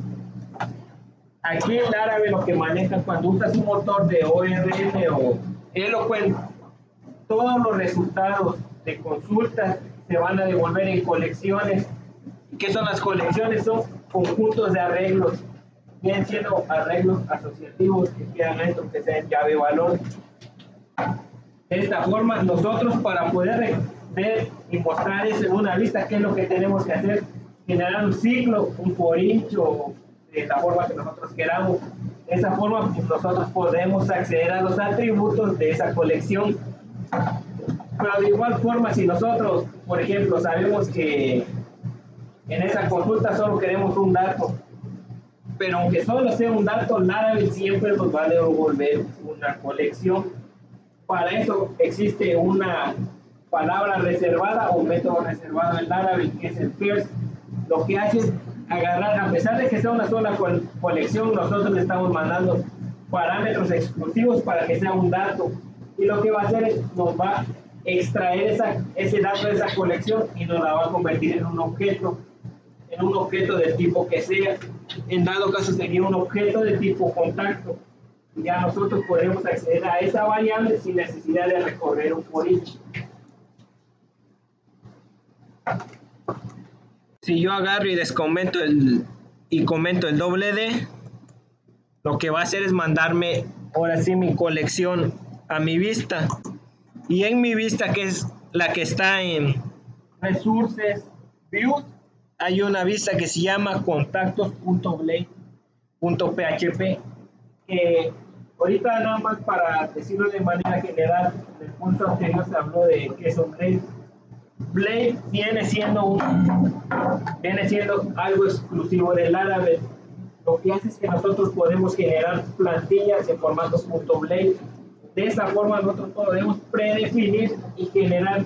Aquí en Laravel lo que manejan cuando usas un motor de ORM o Eloquent, todos los resultados de consultas se van a devolver en colecciones. ¿Qué son las colecciones? Son conjuntos de arreglos, vienen siendo arreglos asociativos que quedan dentro, que sean llave valor. De esta forma, nosotros, para poder ver y mostrar eso en una lista, ¿qué es lo que tenemos que hacer? Generar un ciclo, un for each, o de la forma que nosotros queramos. De esa forma, nosotros podemos acceder a los atributos de esa colección. Pero de igual forma, si nosotros, por ejemplo, sabemos que en esa consulta solo queremos un dato, pero aunque solo sea un dato, Laravel siempre nos va a devolver una colección. Para eso existe una palabra reservada o método reservado en Laravel, que es el first. Lo que hace es agarrar, a pesar de que sea una sola colección, nosotros le estamos mandando parámetros exclusivos para que sea un dato. Y lo que va a hacer es, nos va a extraer ese dato de esa colección y nos la va a convertir en un objeto del tipo que sea. En dado caso sería un objeto de tipo contacto. Ya nosotros podemos acceder a esa variable sin necesidad de recorrer un for each. Si yo agarro y descomento comento el doble D, lo que va a hacer es mandarme ahora sí mi colección a mi vista. Y en mi vista, que es la que está en Resources Views, hay una vista que se llama contactos.blade.php, que ahorita nada más para decirlo de manera general, en el punto anterior se habló de qué son Blade. Blade viene siendo algo exclusivo del Laravel. Lo que hace es que nosotros podemos generar plantillas en formatos .blade. De esa forma nosotros podemos predefinir y generar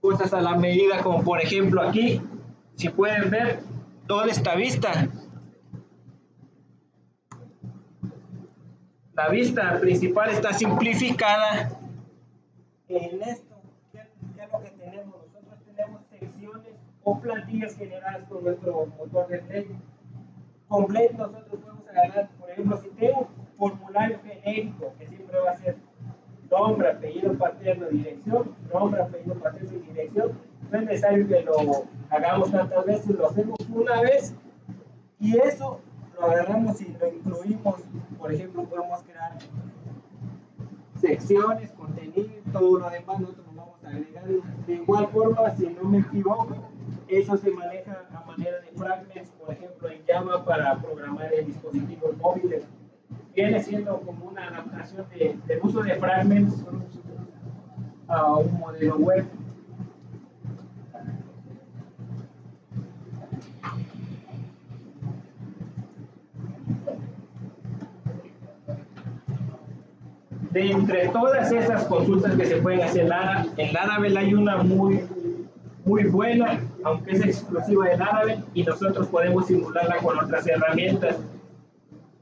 cosas a la medida, como por ejemplo aquí, si pueden ver toda esta vista. La vista principal está simplificada en esto. ¿Qué es lo que tenemos? Nosotros tenemos secciones o plantillas generadas con nuestro motor de Blade. Con Blade nosotros podemos agarrar, por ejemplo, si tengo un formulario genérico, que siempre va a ser nombre, apellido paterno, dirección, nombre, apellido paterno y dirección, no es necesario que lo hagamos tantas veces, lo hacemos una vez y eso lo agarramos y lo incluimos. Por ejemplo, podemos crear secciones, contenido, todo lo demás nosotros lo vamos a agregar. De igual forma, si no me equivoco, eso se maneja a manera de fragments, por ejemplo, en Java para programar en dispositivos móviles. Viene siendo como una adaptación del uso de fragments a un modelo web. De entre todas esas consultas que se pueden hacer en Laravel hay una muy buena, aunque es exclusiva de Laravel, y nosotros podemos simularla con otras herramientas,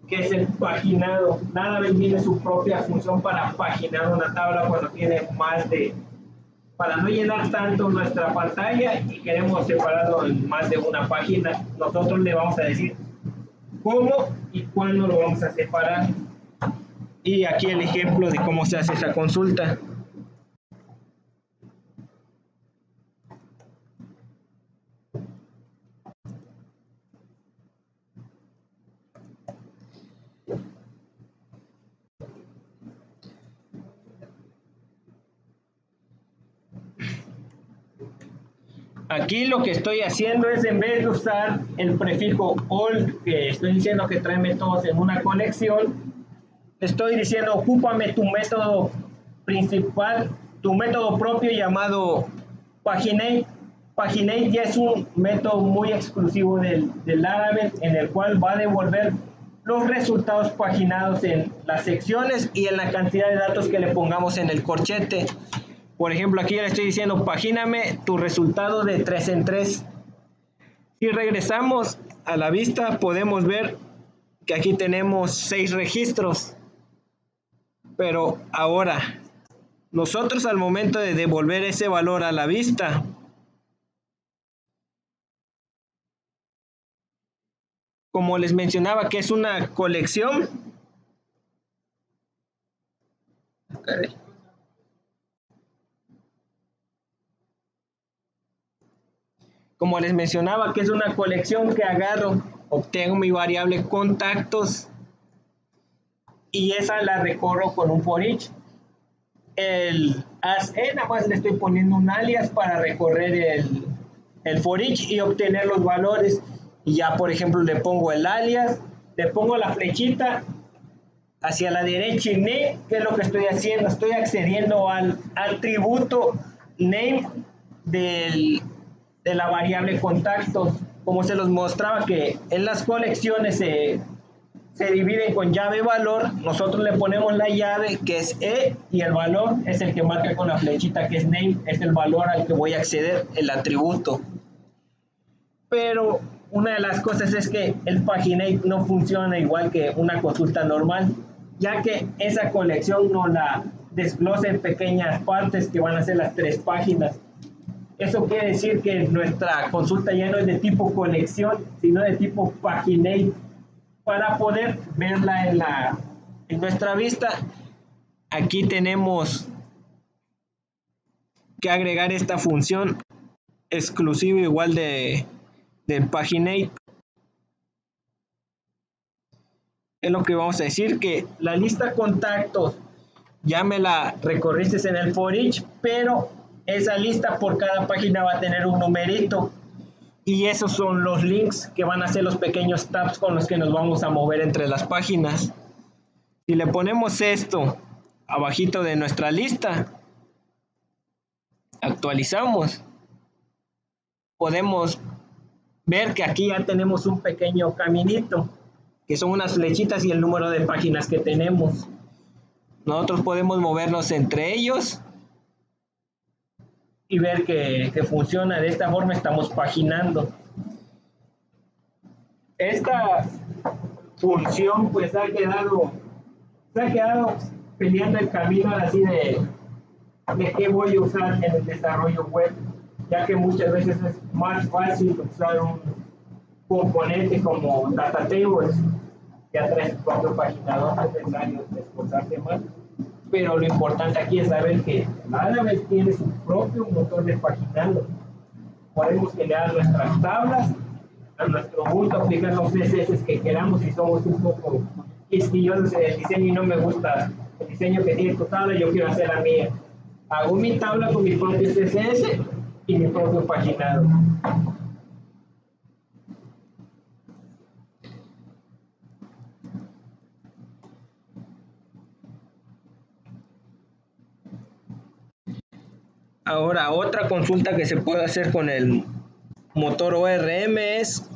que es el paginado. Laravel tiene su propia función para paginar una tabla cuando tiene para no llenar tanto nuestra pantalla y queremos separarlo en más de una página. Nosotros le vamos a decir cómo y cuándo lo vamos a separar. Y aquí el ejemplo de cómo se hace esa consulta. Aquí lo que estoy haciendo es, en vez de usar el prefijo all, que estoy diciendo que trae métodos en una conexión, estoy diciendo ocúpame tu método principal, tu método propio llamado paginate. Paginate ya es un método muy exclusivo del Laravel, en el cual va a devolver los resultados paginados en las secciones y en la cantidad de datos que le pongamos en el corchete. Por ejemplo, aquí le estoy diciendo pagíname tu resultado de 3 en 3. Si regresamos a la vista, podemos ver que aquí tenemos 6 registros. Pero ahora, nosotros al momento de devolver ese valor a la vista, como les mencionaba que es una colección, como les mencionaba que es una colección que agarro, obtengo mi variable contactos y esa la recorro con un for each. El as-e, nada más le estoy poniendo un alias para recorrer el for each y obtener los valores. Y ya, por ejemplo, le pongo el alias, le pongo la flechita hacia la derecha y name. ¿Qué es lo que estoy haciendo? Estoy accediendo al atributo name de la variable contactos. Como se los mostraba que en las colecciones se se dividen con llave valor. Nosotros le ponemos la llave que es E y el valor es el que marca con la flechita que es name, es el valor al que voy a acceder, el atributo. Pero una de las cosas es que el paginate no funciona igual que una consulta normal, ya que esa colección no la desglosa en pequeñas partes que van a ser las 3 páginas. Eso quiere decir que nuestra consulta ya no es de tipo colección, sino de tipo paginate. Para poder verla en nuestra vista, aquí tenemos que agregar esta función exclusiva igual del paginate. Es lo que vamos a decir, que la lista contactos ya me la recorriste en el for each, pero esa lista por cada página va a tener un numerito. Y esos son los links que van a ser los pequeños tabs con los que nos vamos a mover entre las páginas. Si le ponemos esto abajito de nuestra lista, actualizamos, podemos ver que aquí ya tenemos un pequeño caminito, que son unas flechitas y el número de páginas que tenemos. Nosotros podemos movernos entre ellos y ver que funciona. De esta forma estamos paginando. Esta función pues se ha quedado peleando el camino así de qué voy a usar en el desarrollo web, ya que muchas veces es más fácil usar un componente como data tables que atrae su propio paginador, no es necesario esforzarse más. Pero lo importante aquí es saber que Laravel tiene su propio motor de paginado. Podemos crear nuestras tablas a nuestro gusto, aplicar los CSS que queramos. Si somos un poco quisquillosos en el diseño y no me gusta el diseño que tiene tu tabla, yo quiero hacer la mía. Hago mi tabla con mi propio CSS y mi propio paginado. Ahora, otra consulta que se puede hacer con el motor ORM es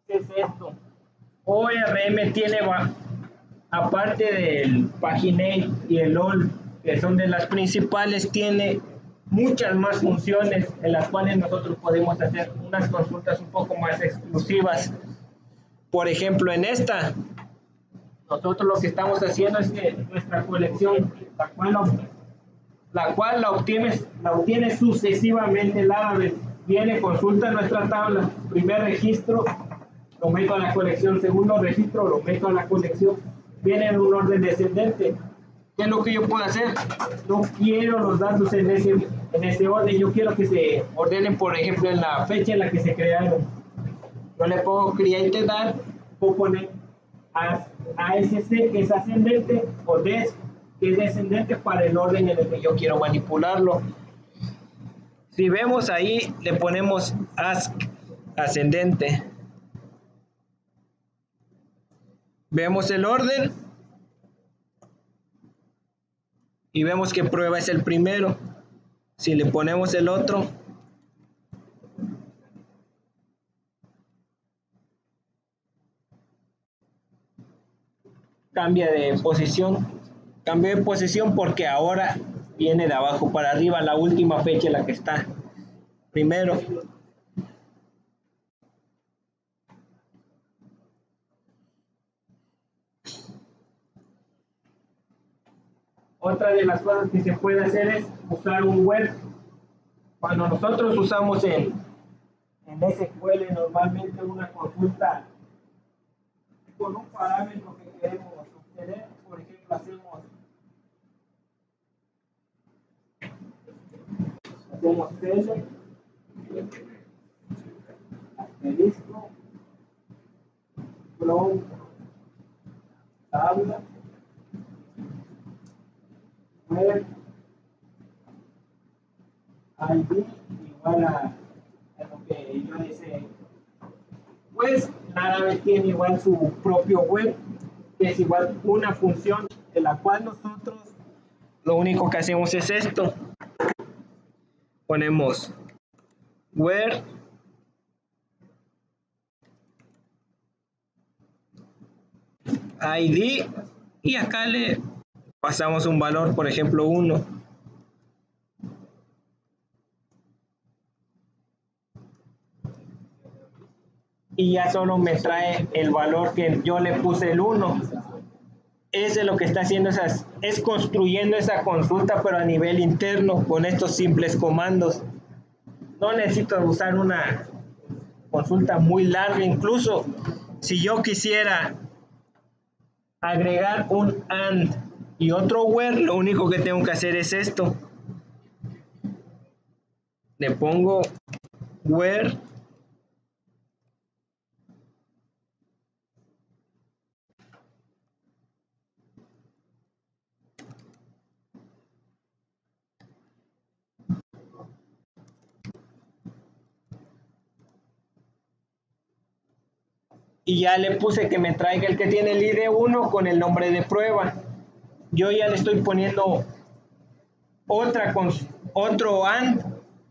¿qué es esto? ORM tiene, aparte del paginate y el all, que son de las principales, tiene muchas más funciones en las cuales nosotros podemos hacer unas consultas un poco más exclusivas. Por ejemplo, en esta, nosotros lo que estamos haciendo es que nuestra colección, la cual la obtiene sucesivamente Laravel, viene, consulta nuestra tabla, primer registro, lo meto a la colección, segundo registro, lo meto a la colección, viene en un orden descendente. ¿Qué es lo que yo puedo hacer? No quiero los datos en ese orden, yo quiero que se ordenen, por ejemplo, en la fecha en la que se crearon. Yo le pongo create date, puedo poner ASC, que es ascendente, o des, que es descendente, para el orden en el que yo quiero manipularlo. Si vemos ahí, le ponemos ask ascendente. Vemos el orden y vemos que prueba es el primero. Si le ponemos el otro, cambia de posición. Cambia de posición porque ahora viene de abajo para arriba, la última fecha en la que está primero. Otra de las cosas que se puede hacer es usar un web. Cuando nosotros usamos en SQL normalmente una consulta con un parámetro que queremos obtener, por ejemplo, hacemos cell, asterisco, from, tabla, web, ID igual a Pues Laravel tiene igual su propio web, que es igual una función de la cual nosotros lo único que hacemos es esto. Ponemos where id y acá le pasamos un valor, por ejemplo 1. Y ya solo me trae el valor que yo le puse el 1. Ese es lo que está haciendo, es construyendo esa consulta, pero a nivel interno con estos simples comandos. No necesito usar una consulta muy larga. Incluso si yo quisiera agregar un AND y otro where, lo único que tengo que hacer es esto. Le pongo where y ya le puse que me traiga el que tiene el ID 1 con el nombre de prueba. Yo ya le estoy poniendo otro AND,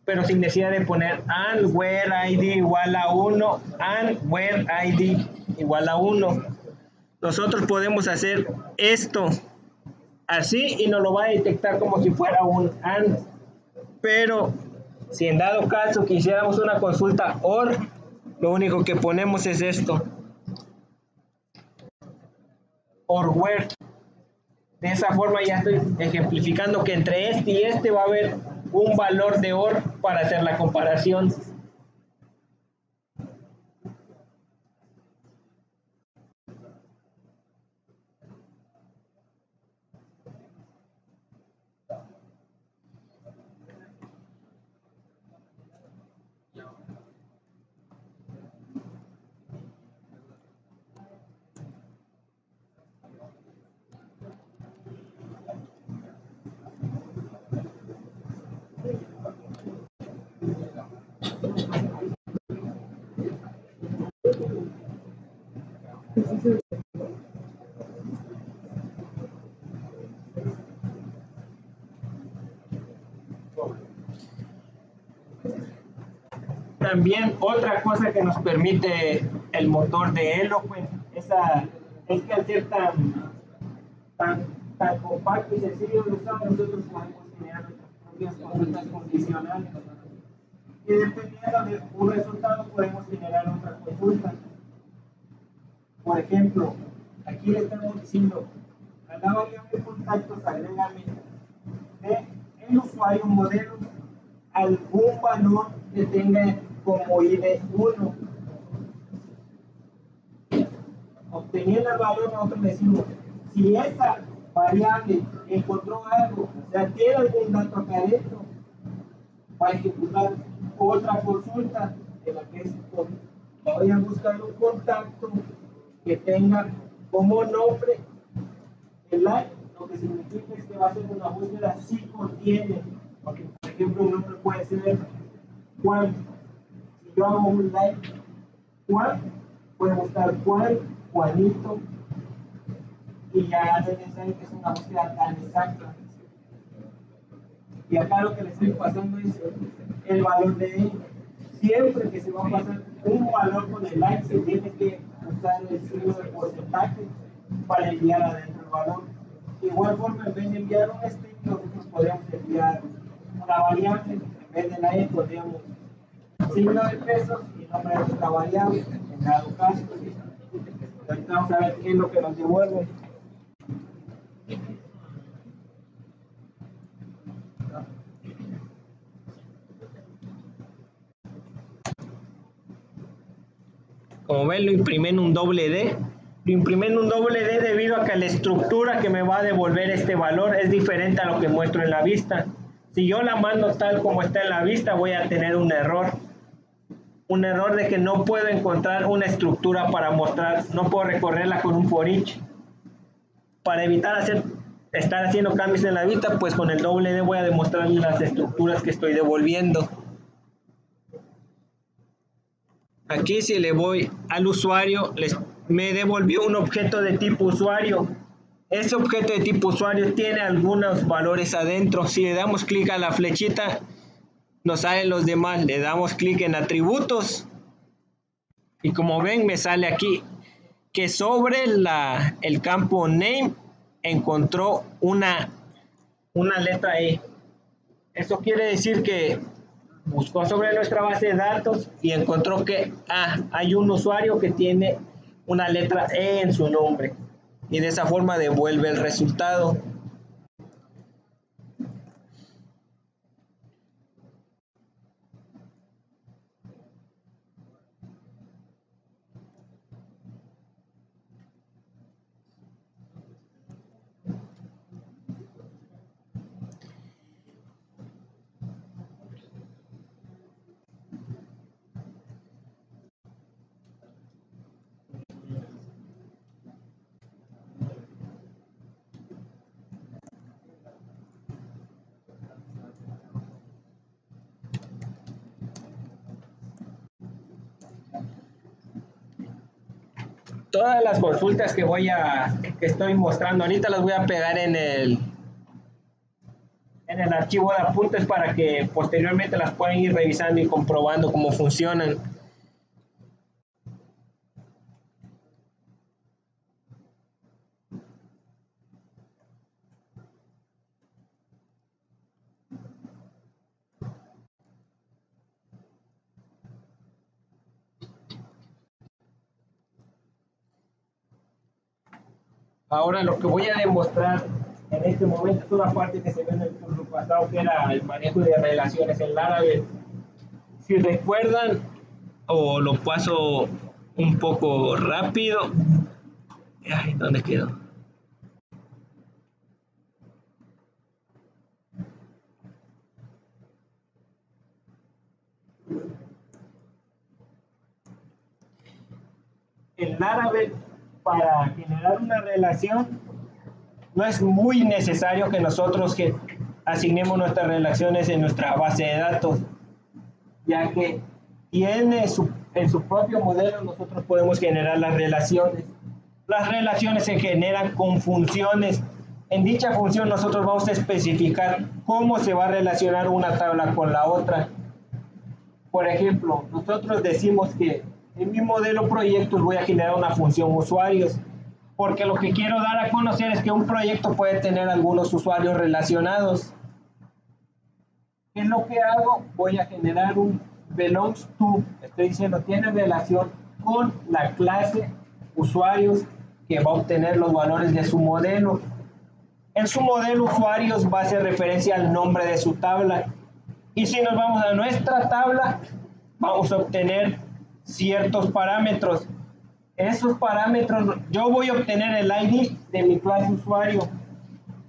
pero sin necesidad de poner AND where ID igual a 1, AND where ID igual a 1. Nosotros podemos hacer esto así y nos lo va a detectar como si fuera un AND. Pero si en dado caso quisiéramos una consulta OR, lo único que ponemos es esto. OR where. De esa forma ya estoy ejemplificando que entre este y este va a haber un valor de OR para hacer la comparación. También otra cosa que nos permite el motor de Eloquent es que al ser tan compacto y sencillo de usar, nosotros podemos generar nuestras propias consultas condicionales. Y dependiendo de un resultado podemos generar otra consulta. Por ejemplo, aquí le estamos diciendo a la variable contactos agrégame de el usuario modelo algún valor que tenga como ID 1. Obteniendo el valor, nosotros decimos si esa variable encontró algo, o sea, tiene algún dato acá adentro, va a ejecutar otra consulta de la que es voy a buscar un contacto que tenga como nombre el like, lo que significa es que va a ser una búsqueda si contiene, porque por ejemplo un nombre puede ser Juan. Si yo hago un like Juan, puede buscar Juan, Juanito, y ya no es necesario que es una búsqueda tan exacta. Y acá lo que le estoy pasando es el valor de él. Siempre que se va a pasar un valor con el like, se tiene que usar el signo de porcentaje para enviar adentro el valor. De igual forma, en vez de enviar un string, nosotros podríamos enviar una variable. En vez de la E, podríamos signo de pesos y nombre de nuestra variable, en dado caso. Ahorita vamos a ver qué es lo que nos devuelve. Como ven, lo imprimí en un doble D. Lo imprimí en un doble D debido a que la estructura que me va a devolver este valor es diferente a lo que muestro en la vista. Si yo la mando tal como está en la vista, voy a tener un error. Un error de que no puedo encontrar una estructura para mostrar, no puedo recorrerla con un for each. Para evitar estar haciendo cambios en la vista, pues con el doble D voy a demostrar las estructuras que estoy devolviendo. Aquí si le voy al usuario, me devolvió un objeto de tipo usuario. Ese objeto de tipo usuario tiene algunos valores adentro. Si le damos clic a la flechita, nos salen los demás. Le damos clic en atributos y como ven me sale aquí que sobre el campo name encontró una letra E. Eso quiere decir que buscó sobre nuestra base de datos y encontró que hay un usuario que tiene una letra E en su nombre y de esa forma devuelve el resultado. Todas las consultas que estoy mostrando ahorita las voy a pegar en el archivo de apuntes para que posteriormente las puedan ir revisando y comprobando cómo funcionan. Ahora lo que voy a demostrar en este momento es una parte que se ve en el curso pasado, que era el manejo de relaciones en Laravel. Si recuerdan, o lo paso un poco rápido. Ay, ¿dónde quedó? En Laravel, para generar una relación, no es muy necesario que nosotros asignemos nuestras relaciones en nuestra base de datos, ya que en su propio modelo nosotros podemos generar las relaciones. Las relaciones se generan con funciones. En dicha función nosotros vamos a especificar cómo se va a relacionar una tabla con la otra. Por ejemplo, nosotros decimos que en mi modelo proyectos voy a generar una función usuarios, porque lo que quiero dar a conocer es que un proyecto puede tener algunos usuarios relacionados. ¿Qué es lo que hago? Voy a generar un belongs to, estoy diciendo tiene relación con la clase usuarios que va a obtener los valores de su modelo. En su modelo usuarios va a hacer referencia al nombre de su tabla. Y si nos vamos a nuestra tabla, vamos a obtener ciertos parámetros. Esos parámetros, yo voy a obtener el ID de mi clase usuario.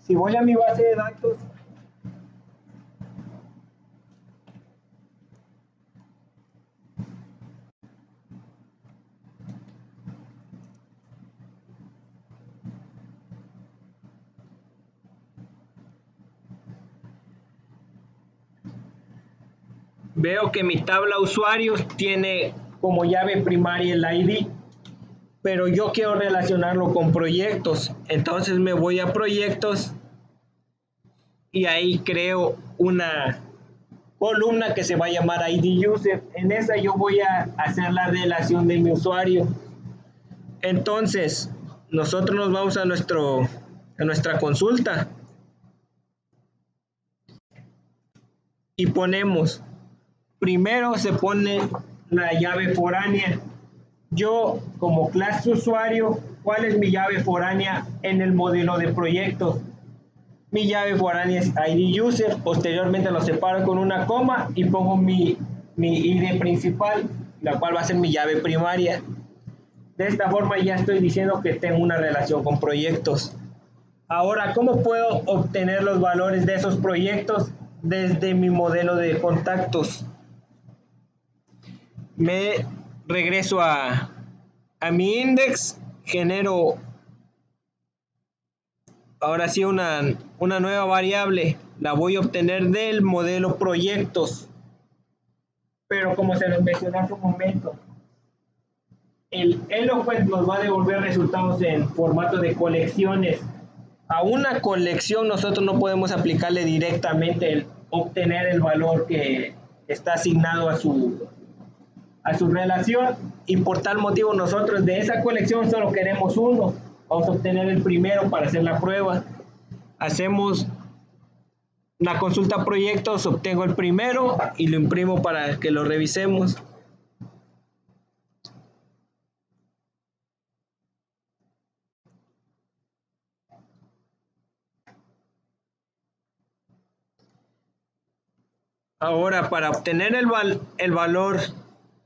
Si voy a mi base de datos, veo que mi tabla usuarios tiene como llave primaria el ID, pero yo quiero relacionarlo con proyectos. Entonces me voy a proyectos y ahí creo una columna que se va a llamar ID User. En esa yo voy a hacer la relación de mi usuario. Entonces nosotros nos vamos a nuestra consulta y ponemos, primero se pone la llave foránea. Yo como clase usuario, ¿cuál es mi llave foránea en el modelo de proyectos? Mi llave foránea es ID User. Posteriormente lo separo con una coma y pongo mi ID principal, la cual va a ser mi llave primaria. De esta forma ya estoy diciendo que tengo una relación con proyectos. Ahora, ¿cómo puedo obtener los valores de esos proyectos desde mi modelo de contactos? Me regreso a mi index, genero ahora sí una nueva variable, la voy a obtener del modelo proyectos. Pero como se nos mencionó hace un momento, el Eloquent nos va a devolver resultados en formato de colecciones. A una colección nosotros no podemos aplicarle directamente el obtener el valor que está asignado a su relación, y por tal motivo nosotros de esa colección solo queremos uno. Vamos a obtener el primero para hacer la prueba. Hacemos la consulta proyectos, obtengo el primero y lo imprimo para que lo revisemos. Ahora, para obtener el valor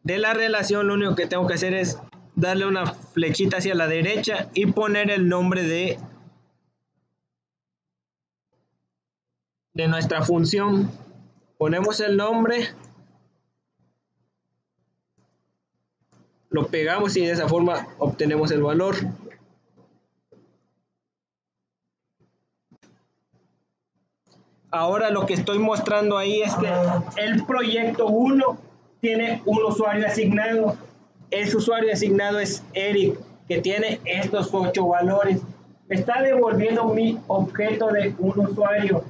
de la relación, lo único que tengo que hacer es darle una flechita hacia la derecha y poner el nombre de nuestra función. Ponemos el nombre, lo pegamos y de esa forma obtenemos el valor. Ahora lo que estoy mostrando ahí es que el proyecto 1 tiene un usuario asignado. Ese usuario asignado es Eric, que tiene estos 8 valores. Me está devolviendo mi objeto de un usuario.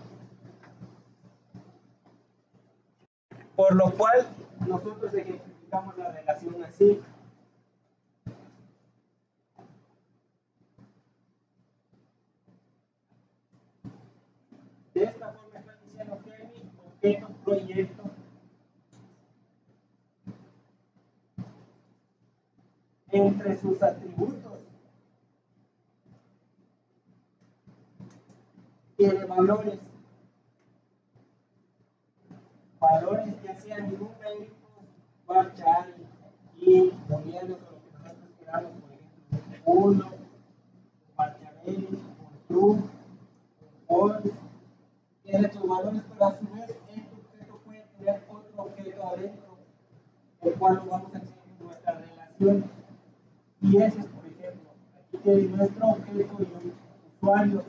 Por lo cual nosotros ejemplificamos la relación así. De esta forma estoy diciendo que mi objeto proyecto entre sus atributos tiene valores ya sean numéricos, varchar y booleanos, o lo que nosotros queramos, por ejemplo, 1, varchar, true, false, tiene sus valores, pero a su vez este objeto puede tener otro objeto adentro, el cual lo vamos a hacer en nuestra relación. Y ese es, por ejemplo, aquí tiene nuestro objeto y un usuario.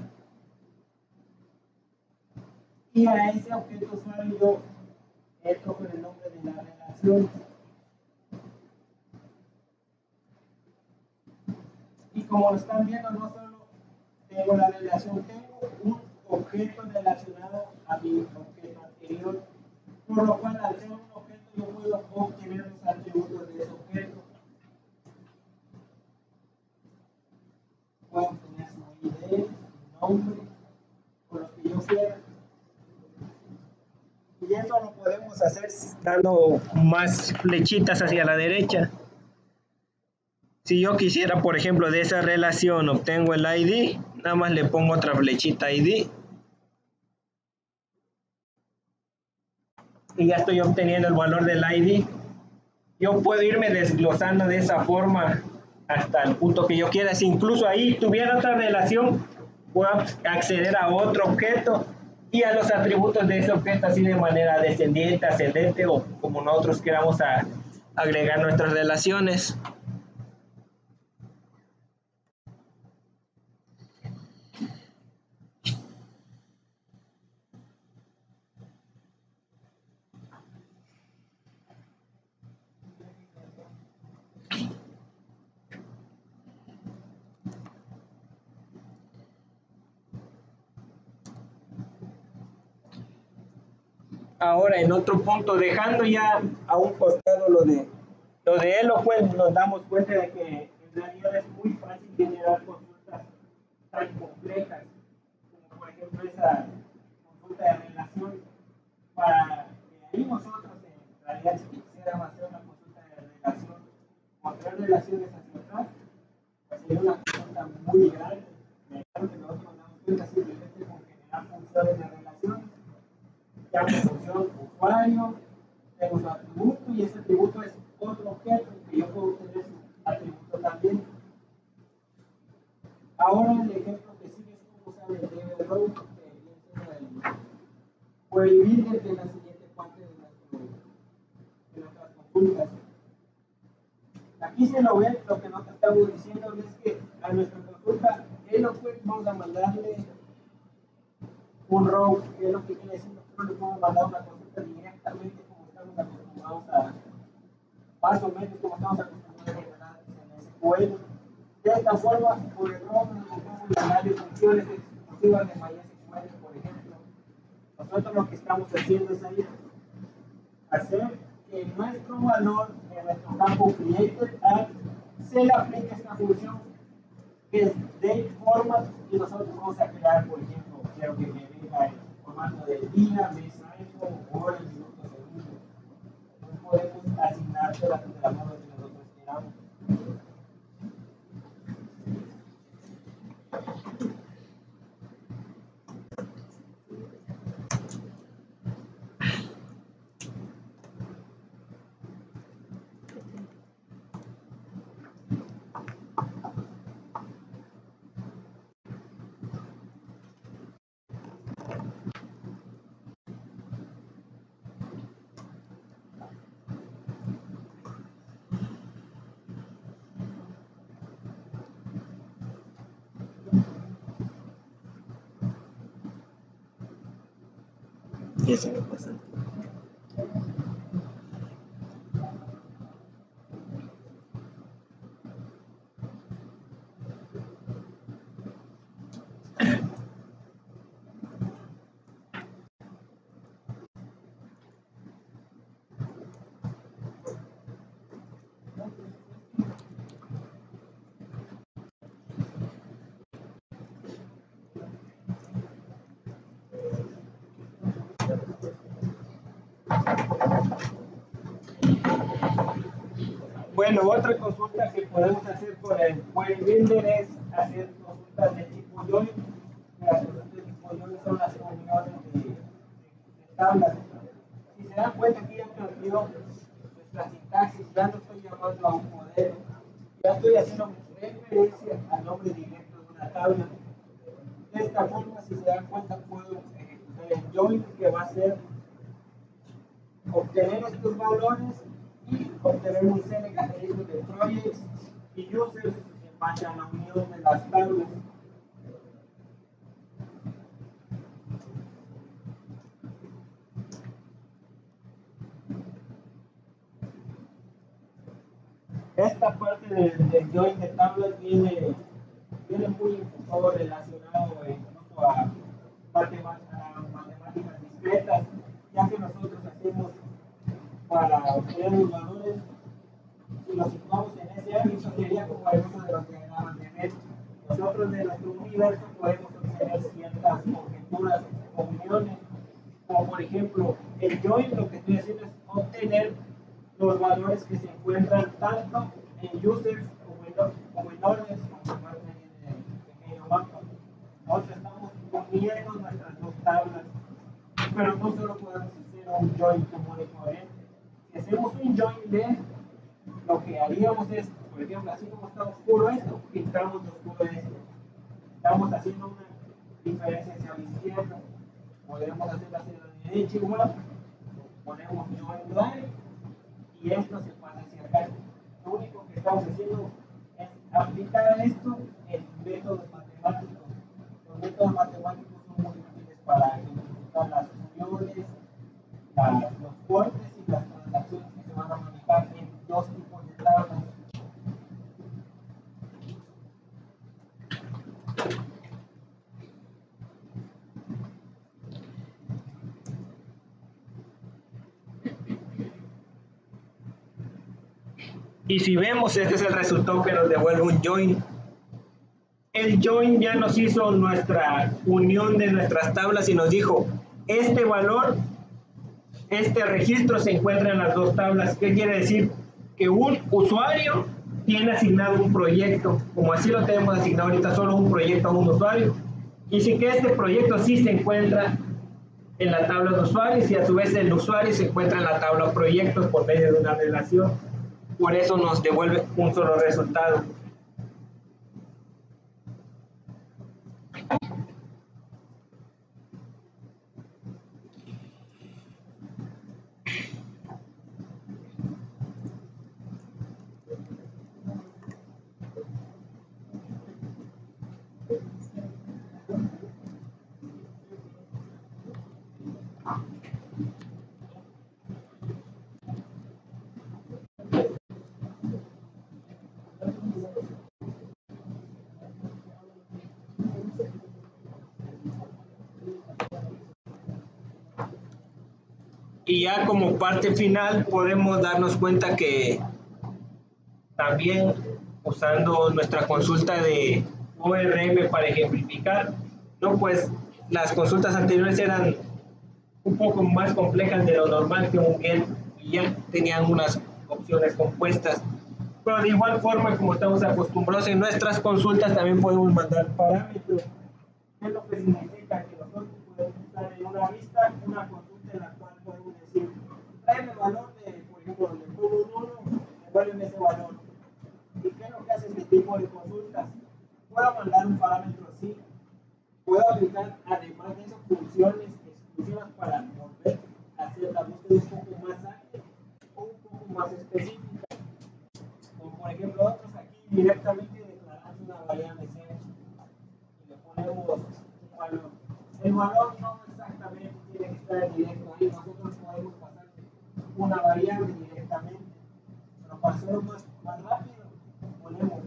Y a ese objeto usuario yo entro con el nombre de la relación. Y como lo están viendo, no solo tengo la relación, tengo un objeto relacionado a mi objeto anterior, por lo cual al ser un objeto yo puedo obtener los atributos de ese objeto. Puedo obtener su ID, su nombre, o lo que yo quiera. Y eso lo podemos hacer dando más flechitas hacia la derecha. Si yo quisiera, por ejemplo, de esa relación obtengo el ID, nada más le pongo otra flechita ID. Y ya estoy obteniendo el valor del ID. Yo puedo irme desglosando de esa forma hasta el punto que yo quiera. Si incluso ahí tuviera otra relación, puedo acceder a otro objeto y a los atributos de ese objeto así de manera descendiente, ascendente o como nosotros queramos agregar nuestras relaciones. Ahora, en otro punto, dejando ya a un costado lo de Eloquent, nos damos cuenta de que en realidad es muy fácil generar consultas tan complejas, como por ejemplo esa consulta de relación, para que ahí nosotros en realidad si quisiéramos hacer una consulta de relación, mostrar relaciones hacia atrás, pues sería una consulta muy grande. Claro que nosotros nos damos cuenta simplemente con generar funciones de relación. Llamo función usuario, tengo su atributo y ese atributo es otro objeto que yo puedo obtener su atributo también. Ahora el ejemplo que sigue es cómo usar el DB row, que viene siendo el query builder, que es la siguiente parte de nuestras consultas. Aquí se lo ven, lo que nosotros estamos diciendo es que a nuestra consulta Eloquent vamos a mandarle un row, que es lo que quiere decir, nosotros le podemos mandar una consulta directamente como estamos acostumbrados a, más o menos como estamos acostumbrados a generar en Bueno, de esta forma, por el nombre de las funciones exclusivas de malla secuencia, por ejemplo, nosotros lo que estamos haciendo es ahí hacer que nuestro valor de nuestro campo created se le aplique esta función que es date format y nosotros vamos a crear, por ejemplo, quiero que me venga el formato del día, mes, año, hora, minuto, segundo. Entonces podemos asignárselas de la forma que nosotros queramos. Y eso me pasa. Bueno, otra consulta que podemos hacer con el builder es hacer consultas de tipo join. Las consultas de tipo join son las uniones de tablas. Si se dan cuenta, aquí ya cambió nuestra sintaxis, ya no estoy llamando a un modelo, ya estoy haciendo referencia al nombre directo de una tabla. De esta forma, si se dan cuenta, puedo ejecutar el join, que va a ser obtener estos valores y obtener un set de características de projects y users en base a la unión de las tablas. Esta parte del join de tablas viene muy enfocado relacionado incluso a matemáticas discretas, ya que nosotros hacemos para obtener los valores, si los situamos en ese ámbito, sería como el uso de los diagramas de Venn. Nosotros de nuestro universo podemos obtener ciertas conjeturas o uniones, como por ejemplo el join, lo que estoy haciendo es obtener los valores que se encuentran tanto en users como en orders, como se muestra en el pequeño mapa. Nosotros estamos uniendo nuestras dos tablas, pero no solo podemos hacer un join común y corriente. Si hacemos un join de lo que haríamos es, por ejemplo, así como está oscuro esto, pintamos de oscuro esto. Estamos haciendo una diferencia hacia la izquierda, podemos hacerla hacia la derecha igual, ponemos join line y esto se pasa hacia acá. Lo único que estamos haciendo es aplicar esto en métodos matemáticos. Los métodos matemáticos son muy útiles para identificar las uniones, los cortes y las transacciones que se van a manejar en dos tipos de tablas. Y si vemos, este es el resultado que nos devuelve un join. El join ya nos hizo nuestra unión de nuestras tablas y nos dijo, este valor, este registro se encuentra en las dos tablas. ¿Qué quiere decir? Que un usuario tiene asignado un proyecto, como así lo tenemos asignado ahorita, solo un proyecto a un usuario. Y sí que este proyecto sí se encuentra en la tabla de usuarios y a su vez el usuario se encuentra en la tabla proyectos por medio de una relación. Por eso nos devuelve un solo resultado. Y ya como parte final podemos darnos cuenta que también usando nuestra consulta de ORM para ejemplificar, no, pues las consultas anteriores eran un poco más complejas de lo normal que un get y ya tenían unas opciones compuestas. Pero de igual forma, como estamos acostumbrados en nuestras consultas, también podemos mandar parámetros. ¿Qué es lo que significa? Que nosotros podemos usar en una lista una consulta en la cual podemos decir, tráeme el valor de, por ejemplo, le pongo un 1, devuélveme ese valor. ¿Y qué es lo que hace este tipo de consultas? Puedo mandar un parámetro así, puedo aplicar además de eso funciones exclusivas para volver a hacer la búsqueda un poco más ágil o un poco más específica. Como por ejemplo otros aquí directamente declaramos una variable search y le ponemos un valor. El valor no exactamente tiene que estar directo ahí, nosotros podemos pasar una variable directamente, pero para hacerlo más rápido ponemos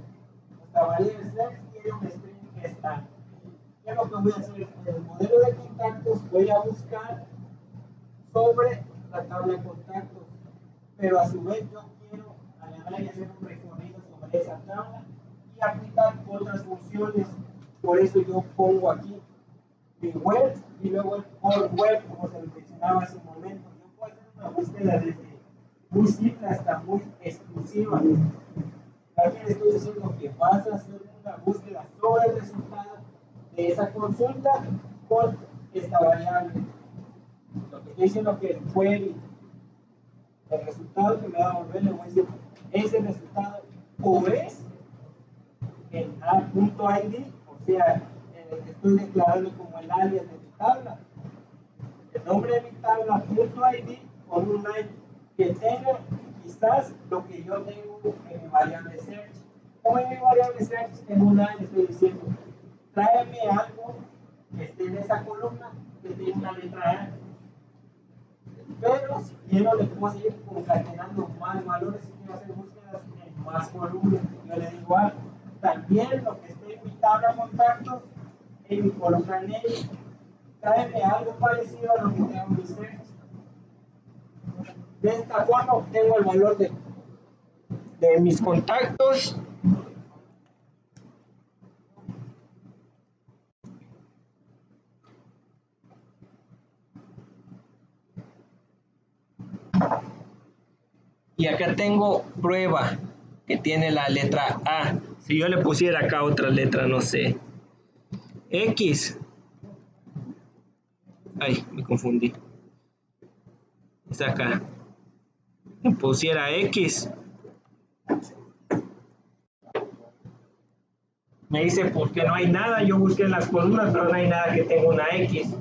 nuestra variable search tiene un string que está. ¿Qué es lo que voy a hacer? En el modelo de contactos voy a buscar sobre la tabla de contactos, pero a su vez yo quiero agarrar y hacer un recorrido sobre esa tabla y aplicar otras funciones. Por eso yo pongo aquí mi web y luego el for web, como se lo mencionaba hace un momento. Yo puedo hacer una búsqueda desde muy simple hasta muy exclusiva. Aquí le estoy diciendo que vas a hacer una búsqueda sobre el resultado de esa consulta con esta variable. Lo que estoy diciendo que el query, el resultado que me va a volver, le voy a decir, ese resultado o es el a.id, o sea, el que estoy declarando como el alias de mi tabla, el nombre de mi tabla, .id, con un line que tenga quizás lo que yo tengo en mi variable search. O en mi variable search, en un line estoy diciendo, tráeme algo que esté en esa columna que tenga una letra A. Pero si quiero le puedo seguir concatenando más valores y quiero hacer búsquedas en más columnas. Yo le digo también lo que esté en mi tabla de contactos, en mi columna name, tráeme algo parecido a lo que tengo en mi search. De esta forma obtengo el valor de mis contactos. Y acá tengo prueba que tiene la letra A. Si yo le pusiera acá otra letra, no sé, X. Ay, me confundí. Está acá. Le pusiera X. Me dice, porque no hay nada. Yo busqué en las columnas, pero no hay nada que tenga una X.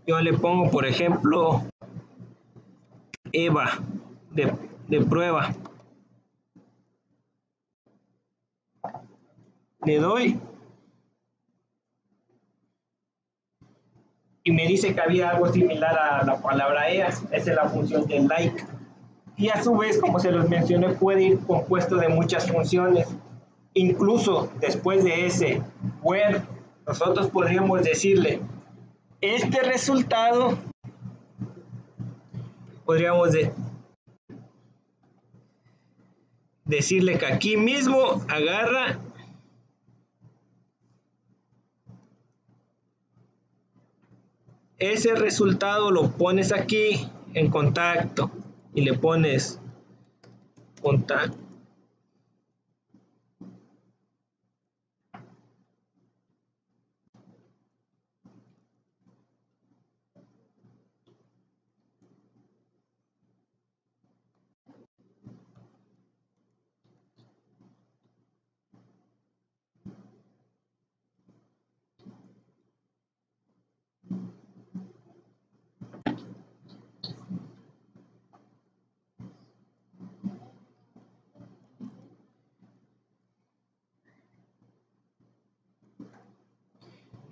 Yo le pongo, por ejemplo, Eva de prueba. Le doy y me dice que había algo similar a la palabra EAS. Esa es la función de like. Y a su vez, como se los mencioné, puede ir compuesto de muchas funciones. Incluso después de ese where, nosotros podríamos decirle este resultado, podríamos decirle que aquí mismo agarra ese resultado, lo pones aquí en contacto y le pones contacto.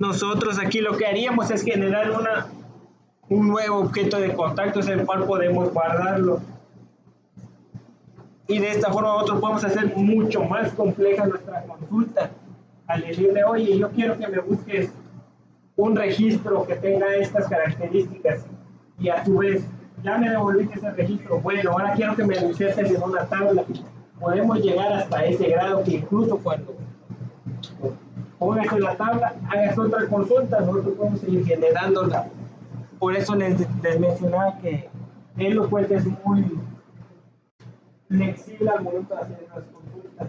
Nosotros aquí lo que haríamos es generar un nuevo objeto de contactos en el cual podemos guardarlo. Y de esta forma nosotros podemos hacer mucho más compleja nuestra consulta. Al decirle, oye, yo quiero que me busques un registro que tenga estas características y a su vez ya me devolviste ese registro, bueno, ahora quiero que me lo insertes en una tabla. Podemos llegar hasta ese grado que incluso cuando pongas en la tabla, hagas otra consulta, nosotros podemos seguir generándola. Por eso les mencionaba que Eloquent es muy flexible al momento de hacer las consultas,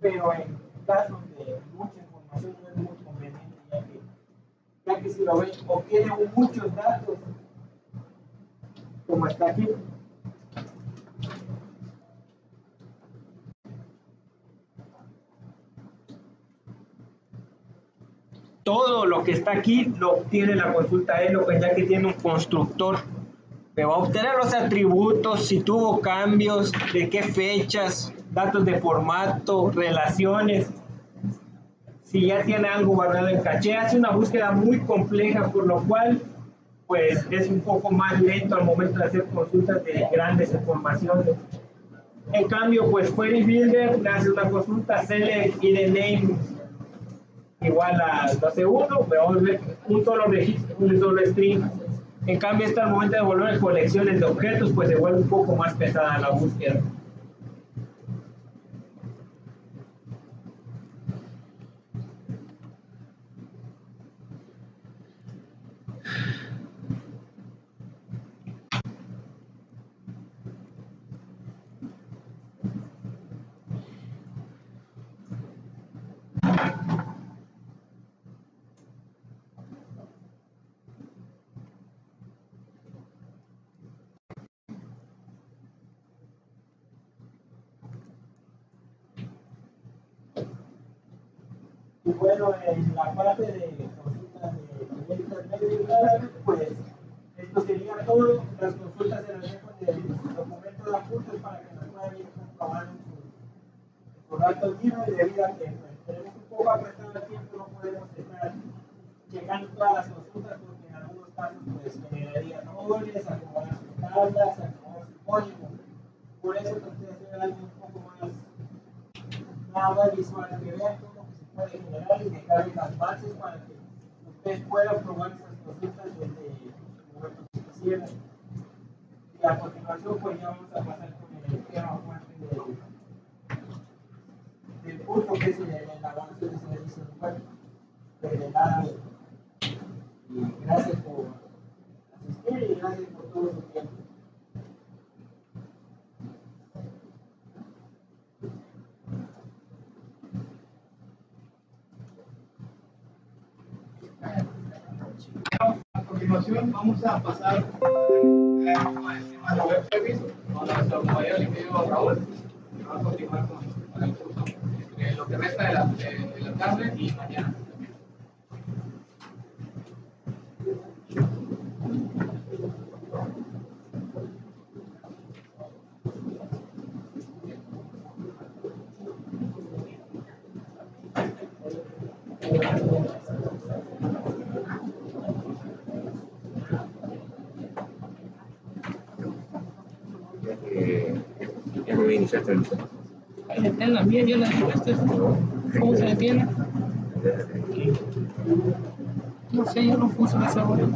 pero en casos de mucha información no es muy conveniente, ya que si lo ven, obtienen muchos datos, como está aquí. Todo lo que está aquí lo obtiene la consulta Eloquent, ya que tiene un constructor que va a obtener los atributos, si tuvo cambios, de qué fechas, datos de formato, relaciones, si ya tiene algo guardado en caché. Hace una búsqueda muy compleja, por lo cual pues es un poco más lento al momento de hacer consultas de grandes informaciones. En cambio, pues Query Builder le hace una consulta select id name igual a, no sé, un solo registro, un solo string. En cambio, al momento de devolver colecciones de objetos, pues se vuelve un poco más pesada la búsqueda. Y bueno, en la parte de consultas de intermedio y Laravel, pues esto sería todo. Las consultas se las dejo en el documento de apuntes para que las puedan ir comprobando en su rato libre, debido a que pues, tenemos un poco apretado el tiempo, no podemos estar checando todas las consultas porque en algunos casos pues generaría errores, acomodar sus tablas, acomodar su código. Por eso traté de hacer algo un poco más visual, que vean cómo se puede generar y dejar las bases para que ustedes puedan probar esas consultas desde el momento que quisieran. Y a continuación pues ya vamos a pasar con el tema fuerte del curso, que es el avance de servicio web desde Laravel. Y gracias por asistir y gracias por todo su tiempo. A continuación vamos a pasar a la web service con nuestro compañero y querido Raúl, que va a continuar con el curso lo que resta de la tarde y mañana. Ya me voy a iniciar el servicio. Ahí está en la mía, yo la dejé. ¿Cómo se detiene? No sé, yo no puse esa hora.